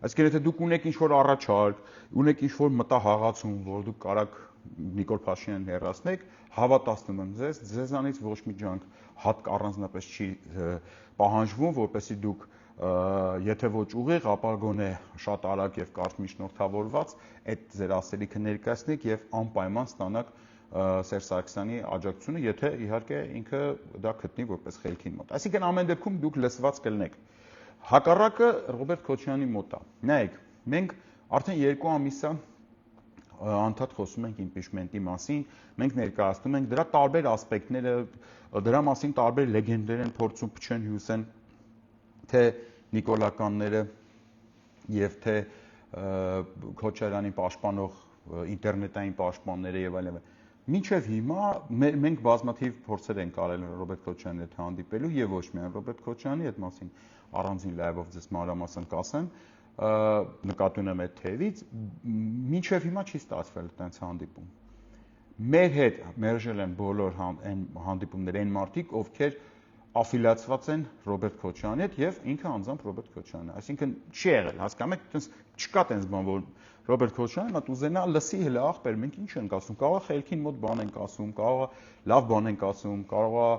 Այսինքն, եթե դուք ունեք ինչ-որ առաջարկ, ունեք ինչ-որ մտահաղացում, որ դուք կարաք Նիկոլ Փաշինյանին հեռացնեք, հավատացնում եմ ձեզ, ձեզանից ոչ մի ջանք առանձնապես չի պահանջվում, որպեսզի դուք եթե ոչ ուղիղ, ապա գոնե շատ արագ եւ կարճ միջնորդավորված այդ ձեր ասելիքը ներկայացնեք եւ անպայման ստանաք Սերժ Սարգսյանի աջակցությունը, եթե իհարկե ինքը դա գտնի որպես խելքին մոտ։ Այսինքն ամեն դեպքում դուք լսված կլինեք։ Հակառակը Ռոբերտ Քոչարյանի մոտ է։ Նայեք, մենք արդեն 2 ամիս է անդադ խոսում ենք իմպիչմենտի մասին, մենք ներկայացնում ենք դրա տարբեր ասպեկտները, դրա մասին տարբեր լեգենդներ են փորձում փչեն հյուսեն, թե նիկոլականները եւ թե Քոչարյանի պաշտպանող ինտերնետային պաշտպանները եւ այլն։ Մինչև հիմա մենք բազմաթիվ փորձեր ենք արել Ռոբերտ Քոչարյանի հետ հանդիպելու եւ ոչ միայն Ռոբերտ Քոչարյանի հետ մասին առանձին լայվով ձեզ մանրամասն կասեմ, նկատի ունեմ այդ թևից, մինչև հիմա չի ստացվել այդպես հանդիպում։ Մեր հետ մերժել են բոլոր հանդիպումները այն մարդիկ, ովքեր աֆիլիացված են Ռոբերտ Քոչարյանի հետ եւ ինքը անձամբ Ռոբերտ Քոչարյանը։ Այսինքն չի եղել, հասկանում եք, այտենց չկա այտենց բան, որ Ռոբերտ Քոչարյանը մատ ուզենա լսի հələ ախպեր, մենք ինչ ենք ասում, կարող է խելքին մոտ բան ենք ասում, կարող է լավ բան ենք ասում, կարող է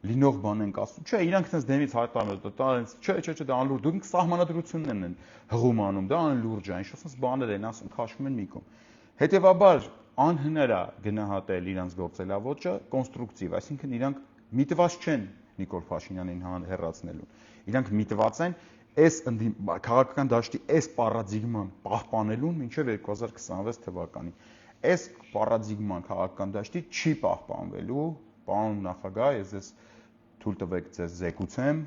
լինող բան ենք ասում։ Չէ, իրանք այտենց դեմից հայտարարում են, դա չէ, դա անլուրջ, դուք սահմանադրություններն են հղում անում, դա անլուրջ է, ինչ ասած բաներ են ասում, քաշում են մի կողմ։ Հետևաբար անհնար է գնահատել իրանց գործելավոճը կոնստրուկտիվ, այսինքն իրանք միտված չեն Նիկոլ Փաշինյանին հեռացնելուն։ Իրանք միտված են այս քաղաքական դաշտի այս պարադիգման պահպանելուն մինչև 2026 թվականին։ Այս պարադիգման քաղաքական դաշտի չի պահպանվելու, պարոն նախագահ, ես ձեզ թույլ տվեք ձեզ զեկուցեմ,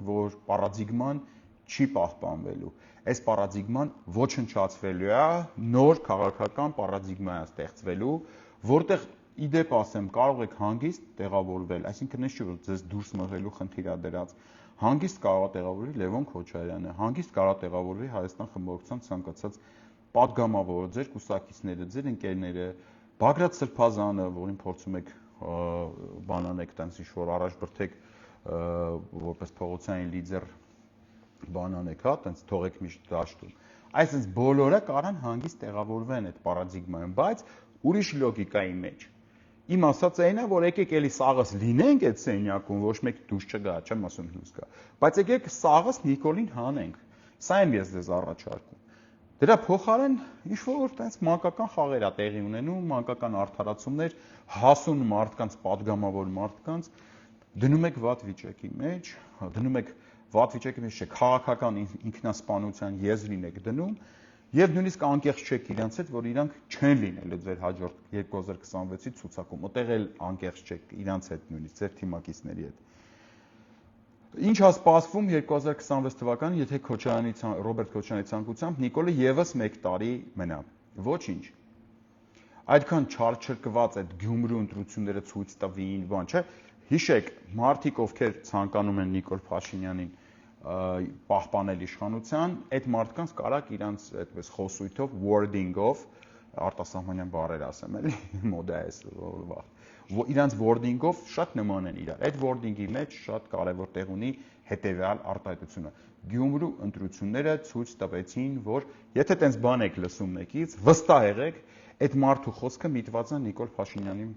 որ պարադիգման չի պահպանվելու։ Այս պարադիգման ոչնչացվելու է, նոր քաղաքական պարադիգմա է ստեղծվելու, որտեղ իդեպ ասեմ, կարող եք հանգիստ տեղավորվել, այսինքն ինչ որ ձեզ դուրս մղելու խնդիր է դրած, հանգիստ կարող է տեղավորվի Լևոն Քոչարյանը, հանգիստ կարող է տեղավորվի Հայաստան խմբակցության ցանկացած պատգամավորը, ձեր կուսակիցները, ձեր ընկերները, Բագրատ Սրբազանը, որին փորձում եք բանանեք, տենց ինչ-որ առաջ բրդեք որպես փողոցային լիդեր բանանեք, հա, տենց թողեք միշտ դաշտում։ Այսինքն բոլորը կարան հանգիստ տեղավորվեն այդ պարադիգմայում, բայց ուրիշ լոգիկայի մեջ։ Իմ ասած այնա, որ եկեք էլի սաղս լինենք այդ սենյակում, ոչ մեկ դուրս չգա, չեմ ասում դուրս գա, բայց եկեք սաղս Նիկոլին հանենք։ Սա եմ ես ձեզ առաջարկում։ Դրա փոխարեն ինչ-որ տենց մանկական խաղեր է տեղի ունենում, մանկական արդարացումներ, հասուն մարդկանց, պատգամավոր մարդկանց դնում եք վատ վիճակի մեջ, դնում եք վատ վիճակի մեջ չէ, քաղաքական ինքնասպանության եզրին եք դնում եւ նույնիսկ անկեղծ չեք իրանց հետ, որ իրանք չեն լինելու ձեր հաջորդ 2026-ի ցուցակում, այդտեղ էլ անկեղծ չեք իրանց հետ նույնիսկ ձեր թիմակիցների հետ։ Ինչ է սպասվում 2026 թվականին, եթե Ռոբերտ Քոչարյանի ցանկությամբ Նիկոլը եւս 1 տարի մնա։ Ոչինչ։ Այդքան չարչրկված այդ Գյումրու ընտրությունները ցույց տվին, բան չէ։ Հիշեք, մարդիկ, ովքեր ցանկանում են Նիկոլ Փաշինյանին պահպանել իշխանության, այդ մարդկանց կարակ իրանց այդպես խոսույթով, wording-ով, արտասահմանյան բառեր ասեմ, էլի, մոդա է վաղ, իրանց wording-ով շատ նման են իրար։ Այդ wording-ի մեջ շատ կարևոր տեղ ունի հետևյալ արտահայտությունը։ Գյումրու ընտրությունները ցույց տվեցին, որ եթե տենց բան եք լսում մեկից, վստահ եղեք, այդ մարդու խոսքը միտված է Նիկոլ Փաշինյանին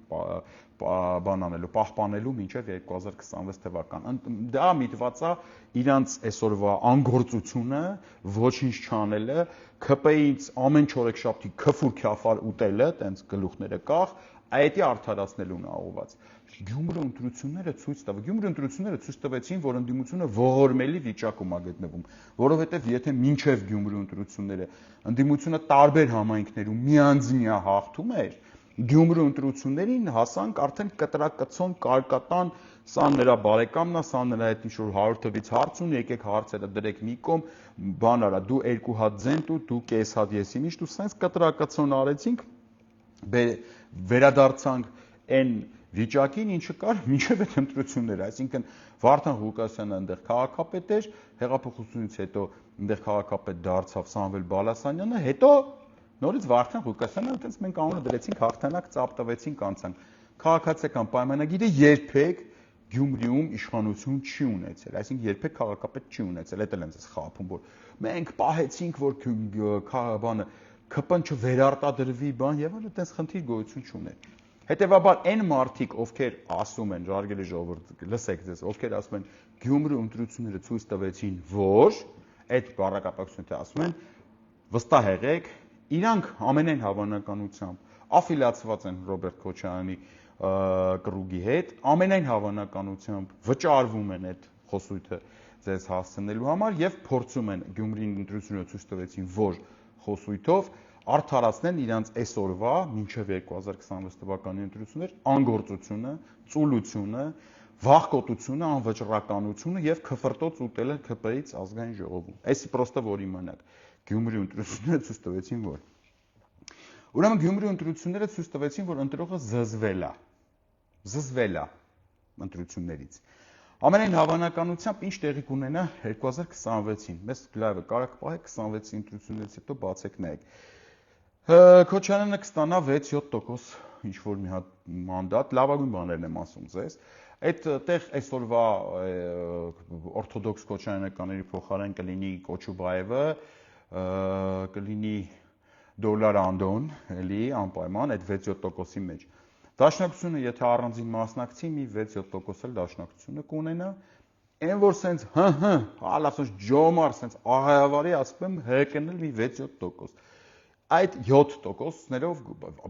պահպանելու մինչև 2026 թվական։ Դա միտված է իրանց այսօրվա անգործությունը, ոչինչ չանելը, ԿՊ-ից ամեն չորեքշաբթի քֆուր քյաֆար ուտելը, տենց գլուխները կախ, այդի արդարացնելուն ուղղված։ Գյումրու ընտրությունները ցույց տվեցին, որ ընդդիմությունը ողորմելի վիճակում է գտնվում, որովհետև եթե մինչև Գյումրու ընտրությունները ընդդիմությունը տարբեր համայնքներում միանձնյա հաղթում էր, Գյումրու ընտրություններին հասանք արդեն կտրակցոն կարկատան, սա նրա բարեկամն է, սա նրա հետ ինչ-որ 100 թվից հարց ունի, եկեք հարցերը դրեք մի կողմ, բան արա, դու 2 հատ ձենտ ու դու կես հատ եսի միշտ ու սենց կտրակցոն արեցինք, վերադարձանք այն վիճակին, ինչը կար մինչև այդ ընտրությունները, այսինքն Վարդան Ղուկասյանը այնտեղ քաղաքապետ էր, հեղափոխությունից հետո այնտեղ քաղաքապետ դարձավ Սամվել Բալասանյանը, հետո նորից Վարդան Ղուկասյանը, այդպես մենք անունը դրեցինք հաղթանակ, ծափ տվեցինք, անցանք։ Քաղաքացիական պայմանագիրը երբեք Գյումրիում իշխանություն չի ունեցել, այսինքն երբեք քաղաքապետ չի ունեցել, դա էլ են ձեզ խափում, որ մենք պահեցինք, որ բանը ԿՊ-ն չվերարտադրվի, բան եւ այլն, այդպես խնդիր գոյություն չուներ։ Հետևաբար այն մարդիկ, ովքեր ասում են, ժարգելի ժողովուրդ, լսեք ձեզ, ովքեր ասում են Գյումրու ընտրությունները ցույց տվեցին, որ այդ բառակապակցությունը ասում են, վստահ եղեք, իրանք ամենայն հավանականությամբ աֆիլիացված են Ռոբերտ Քոչարյանի կռուգի հետ, ամենայն հավանականությամբ վճարվում են այդ խոսույթը ձեզ հասցնելու համար եւ փորձում են Գյումրի ընտրությունները ցույց տվեցին, որ խոսույթով արդարացնեն իրանց այսօրվա մինչև 2026 թվականի ընտրություններ անգործությունը, ծուլությունը, վախկոտությունը, անվճռականությունը եւ քֆրտոց ուտելը ԿՊ-ից ազգային ժողովում։ Այսի պրոստը որ իմանաք, Գյումրի ընտրությունները ցույց տվեցին, որ ուրեմն Գյումրի ընտրությունները ցույց տվեցին, որ ընտրողը զզվել է ընտրություններից։ Ամենայն հավանականությամբ ինչ տեղի կունենա 2026-ին։ Մեզ լայվը կարակ պահեք 26-ի ընտրություններից հետո բացեք նայեք։ Քոչարյանը կստանա 6-7% ինչ-որ մի հատ մանդատ, լավագույն բաներն եմ ասում ձեզ։ Այդտեղ այսօրվա օրթոդոքս քոչարյանականների փոխարեն կլինի Կոչուբաևը, կլինի Դոլար Անդոն, էլի անպայման այդ 6-7%-ի մեջ։ Դաշնակցությունը եթե առանձին մասնակցի, մի 6-7% էլ դաշնակցությունը կունենա։ Այն որ սենց հալասոց ջոմար սենց աղայավարի ասում եմ հեկնել մի 6-7%։ Այդ 7%-ներով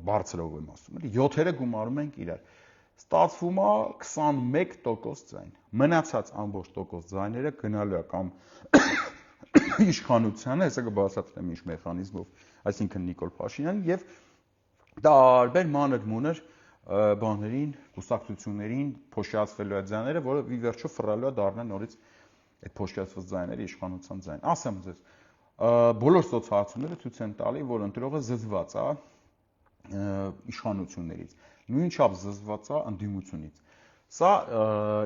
բարձրով եմ ասում, էլի 7-երը գումարում ենք իրար։ Ստացվում է 21% ձայն։ Մնացած ամբողջ տոկոս ձայները գնալու է կամ իշխանությանը, հեսա կբացատրեմ ինչ մեխանիզմով, այսինքն Նիկոլ Փաշինյանին եւ տարբեր մանր-մունր բաներին, կուսակցություններին փոշիացվելու է ձայները, որը ի վերջո ֆռալու է դառնա նորից այդ փոշիացված ձայները իշխանության ձայն։ Ասեմ ձեզ, բոլոր սոցհայացումները ցույց են տալի, որ ընտրողը զզված է իշխանություններից, նույնչափ զզված է ընդդիմությունից։ Սա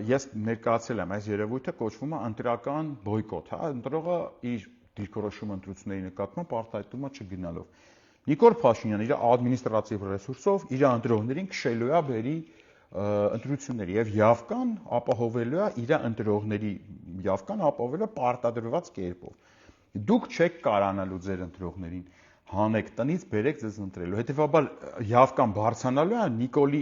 ես ներկայացրել եմ այս երևույթը կոչվում է ընտրական բոյկոտ, հա, ընտրողը իր դիրքորոշումը ընտրությունների նկատմամբ արտահայտում է չգնալով։ Նիկոլ Փաշինյանը իր ադմինիստրատիվ ռեսուրսով իր ընտրողներին քշելու է բերի ընտրությունների եւ явկան ապահովելու է իր ընտրողների явկան ապահովելու պարտադրված կերպով։ Դուք չեք կարանալու ձեր ընտրողներին հանեք տնից բերեք ձեզ ընտրելու։ Հետևաբար явկան բարձրանալու է Նիկոլի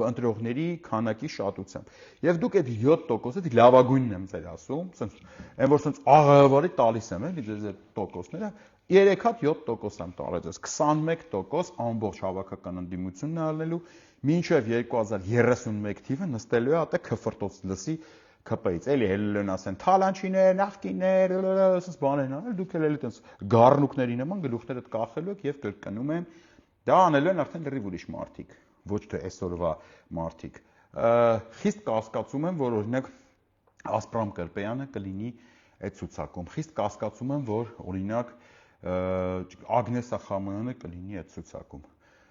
ընտրողների քանակի շատությամբ։ Եվ դուք այդ 7%-ը լավագույնն եմ ձեր ասում, ասենց այն որ ասենց աղավարի տալիս եմ, էլի ձեր տոկոսները 3 հատ 7% եմ տալիս ձեզ, 21% ամբողջ հավաքական ընդդիմությունն է ալնելու, մինչև 2031 թիվը նստելու է այդտեղ քֆրտոց լսի ԿՊ-ից, էլի հելլեն ասեն, թալանչիներ, նախկիններ, ասես բաներ անել, դուք էլ էլի տենց գառնուկների նման գլուխներդ կախելու եք եւ կրկնում եմ, դա անելու են արդեն լրիվ ուրիշ մարդիկ, ոչ թե այսօրվա մարդիկ։ Խիստ կասկածում եմ, որ օրինակ Ասպրամ Կրպեյանը կլինի այդ ցուցակում, խիստ կասկածում եմ, որ օրինակ Ագնես Ախամյանը կլինի այդ ցուցակում։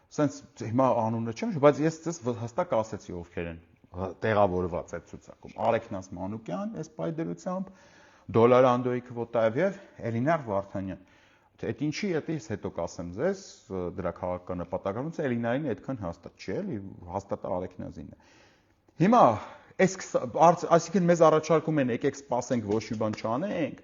Սենց հիմա անունը չեմ, բայց ես ձեզ հստակ ասեցի ովքեր են տեղավորված այդ ցուցակում Արեգնաս Մանուկյան, այս պայդրությամբ, Դոլարանդոյի Քվոտաև եւ Էլինար Վարդանյան։ Այդ ինչի է, ես հետո կասեմ ձեզ, դրա քաղաքական նպատակառությունը Էլինարին այդքան հաստատ չի, էլի, հաստատը Արեգնազինն է։ Հիմա այսինքն մեզ առաջարկում են եկեք սպասենք ոչ մի բան չանենք,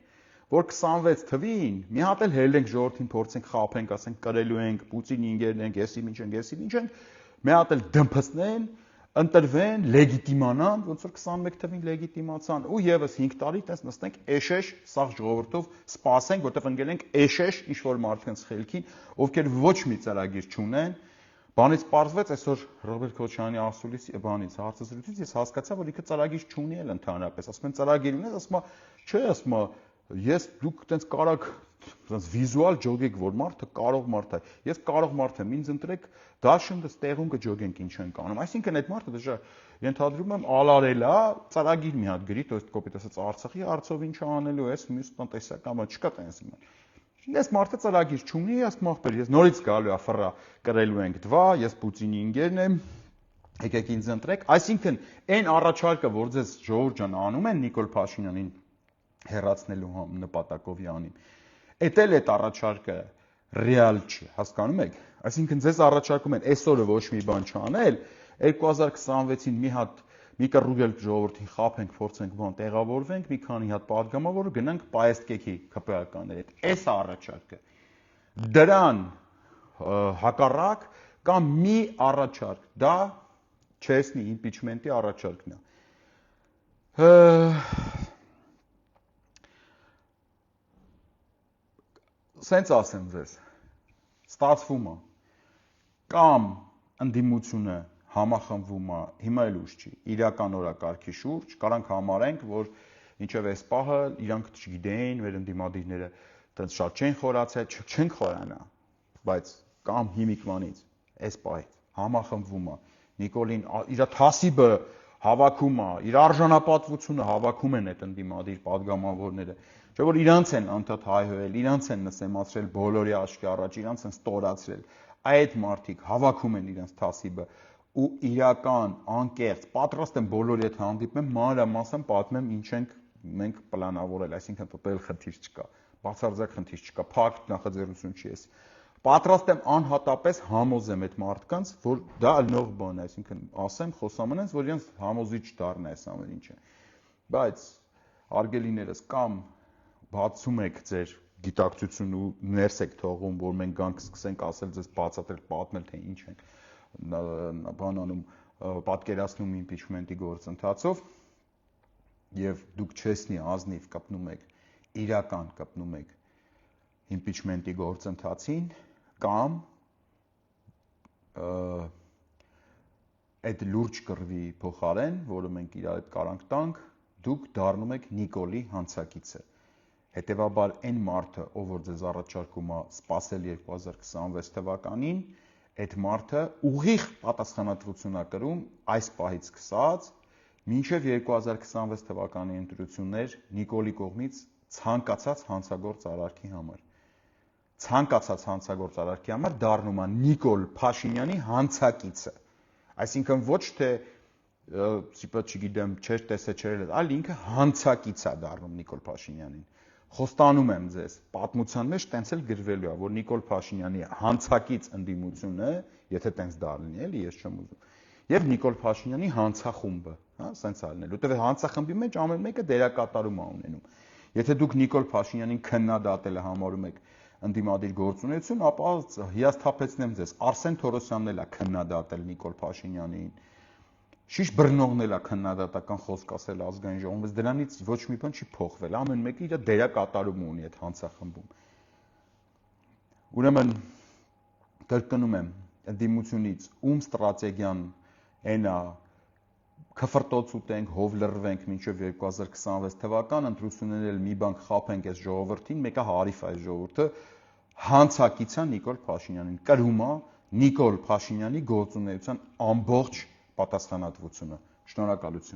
որ 26 թվին մի հատ էլ հելենք ժողովրդին փորձենք խափենք, ասենք կրելու ենք, Պուտինի ինգերն ենք, եսի ինչ ենք, մի հատ էլ դմփսնեն, ընտրվեն, լեգիտիմանան, ոնց որ 21 թվին լեգիտիմացան, ու եւս 5 տարի տես նստենք էշեշ սաղ ժողովրդով սպասենք, որտեղ ընկելենք էշեշ ինչ որ մարդկանց խելքին, ովքեր ոչ մի ծրագիր չունեն։ Բանից պարզվեց այսօր Ռոբերտ Քոչարյանի ասուլիսի բանից հարցազրույցից ես հասկացա, որ ինքը ծրագիր չունի էլ ընդհանրապես, ասում են ծրագիր ունես, ասում է, չէ, ասում է, ես դուք տենց կարակ տենց վիզուալ ջոգեք, որ մարդը կարող մարդ է։ Ես կարող մարդ եմ, ինձ ընտրեք, դաշնդս տեղում կջոգենք ինչ ենք անում։ Այսինքն այդ մարդը դժա ենթադրում եմ ալարել է, ծրագիր մի հատ գրի, տոյս կոպիտ ասած Արցախի արծով ինչ անելու է, մյուս տնտեսական բան չկա տենց իմ։ Ես մարդը ծրագիր չունի, ասում ախպեր, ես նորից գալու է ֆռա կրելու ենք դվա, ես Պուտինի ինգերն եմ, եկեք ինձ ընտրեք։ Այսինքն այն առաջարկը, որ ձեզ ժողովուրդ ջան անում են Նիկոլ Փաշինյանին հեռացնելու նպատակով յանին։ Էդ էլ այդ առաջարկը ռեալ չի, հասկանում եք։ Այսինքն ձեզ առաջարկում են այսօրը ոչ մի բան չանել, 2026-ին մի կռուգել ժողովրդին խափենք, փորձենք բան տեղավորվենք, մի քանի հատ падգամավոր գնանք պայեստկեքի ԿՊԱ-կանների հետ։ Այս առաջարկը։ Դրան հակառակ կամ մի առաջարկ, դա չեսնի իմպիչմենտի առաջարկն է։ Սենց ասեմ ձեզ, ստացվում է, կամ ընդդիմությունը համախմբվում է, հիմա էլ ուշ չի, իրական օրակարգի շուրջ, կարանք համարենք, որ ինչև այս պահը իրանք չգիտեին, մեր ընդդիմադիրները տենց շատ չեն խորացել, չենք խորանա, բայց կամ հիմիկվանից, այս պահից, համախմբվում է, Նիկոլին իր թասիբը հավաքում է, իր արժանապատվությունը հավաքում են այդ ընդդիմադիր падգամավորները, չէ՞ որ իրանց են անդադ հայհոյել, իրանց են նսեմացրել բոլորի աչքի առաջ, իրանց են ստորացրել, այդ մարդիկ հավաքում են իրանց թասիբը ու իրական, անկեղծ, պատրաստ են բոլորի հետ հանդիպեմ, մանրամասն պատմեմ ինչ ենք մենք պլանավորել, այսինքն տոտալ խնդիր չկա, բացարձակ խնդիր չկա, փակ նախաձեռնություն չի էս։ Պատրաստ եմ անհատապես համոզեմ այդ մարդկանց, որ դա ըլնող բան է, այսինքն ասեմ, խոսամանենց, որ իրենց համոզիչ դառնա այս ամեն ինչը։ Բայց արգելիներս կամ բացում եք ձեր գիտակցություն ու ներս եք թողում, որ մենք գանք սկսենք ասել ձեզ բացատրել, պատմել թե ինչ ենք բանանում, պատկերացնում իմպիչմենտի գործընթացով եւ դուք չեսնի ազնիվ կպնում եք, իրական կպնում եք իմպիչմենտի գործընթացին կամ այդ լուրջ կռվի փոխարեն, որը մենք իրար հետ կարանք տանք, դուք դառնում եք Նիկոլի հանցակիցը։ Հետևաբար այն մարդը, ով որ ձեզ առաջարկում է սպասել 2026 թվականին, այդ մարդը ուղիղ պատասխանատվություն է կրում այս պահից սկսած մինչև 2026 թվականի ընտրություններ Նիկոլի կողմից ցանկացած հանցագործ արարքի համար։ Ցանկացած հանցագործ արարքի համար դառնում է Նիկոլ Փաշինյանի հանցակիցը։ Այսինքն ոչ թե տիպը չգիտեմ, չէր տեսել, չէր, այլ ինքը հանցակից է դառնում Նիկոլ Փաշինյանին։ Խոստանում եմ ձեզ, պատմության մեջ տենց էլ գրվելու է, որ Նիկոլ Փաշինյանի հանցակից ընդդիմություն է, եթե տենց դառնի, էլի ես չեմ ուզում։ Եվ Նիկոլ Փաշինյանի հանցախումբը, հա, սենց ալնել։ Որտեղ հանցախմբի մեջ ամեն մեկը դերակատարում է ունենում։ Եթե դուք Նիկոլ Փաշինյանին քննադատելը համարում եք ընդդիմադիր գործունեություն, ապա հիասթափեցնեմ ձեզ, Արսեն Թորոսյանն էլ է քննադատել Նիկոլ Փաշինյանին։ Շիշ բռնողն էլ է քննադատական խոսք ասել ազգային ժողովում, բայց դրանից ոչ մի բան չի փոխվել։ Ամեն մեկը իր դերակատարում ունի այդ հանցախմբում։ Ուրեմն կրկնում եմ, ընդդիմությունից ում ստրատեգիան այն է քֆրտոց ուտենք, հով լռվենք մինչև 2026 թվական, ընտրություններն էլ մի բան խափենք այս ժողովրդին, մեկը հարիվ է այս ժողովուրդը, հանցակից է Նիկոլ Փաշինյանին, կրում է Նիկոլ Փաշինյանի գործունեության ամբողջ պատասխանատվությունը։ Շնորհակալություն։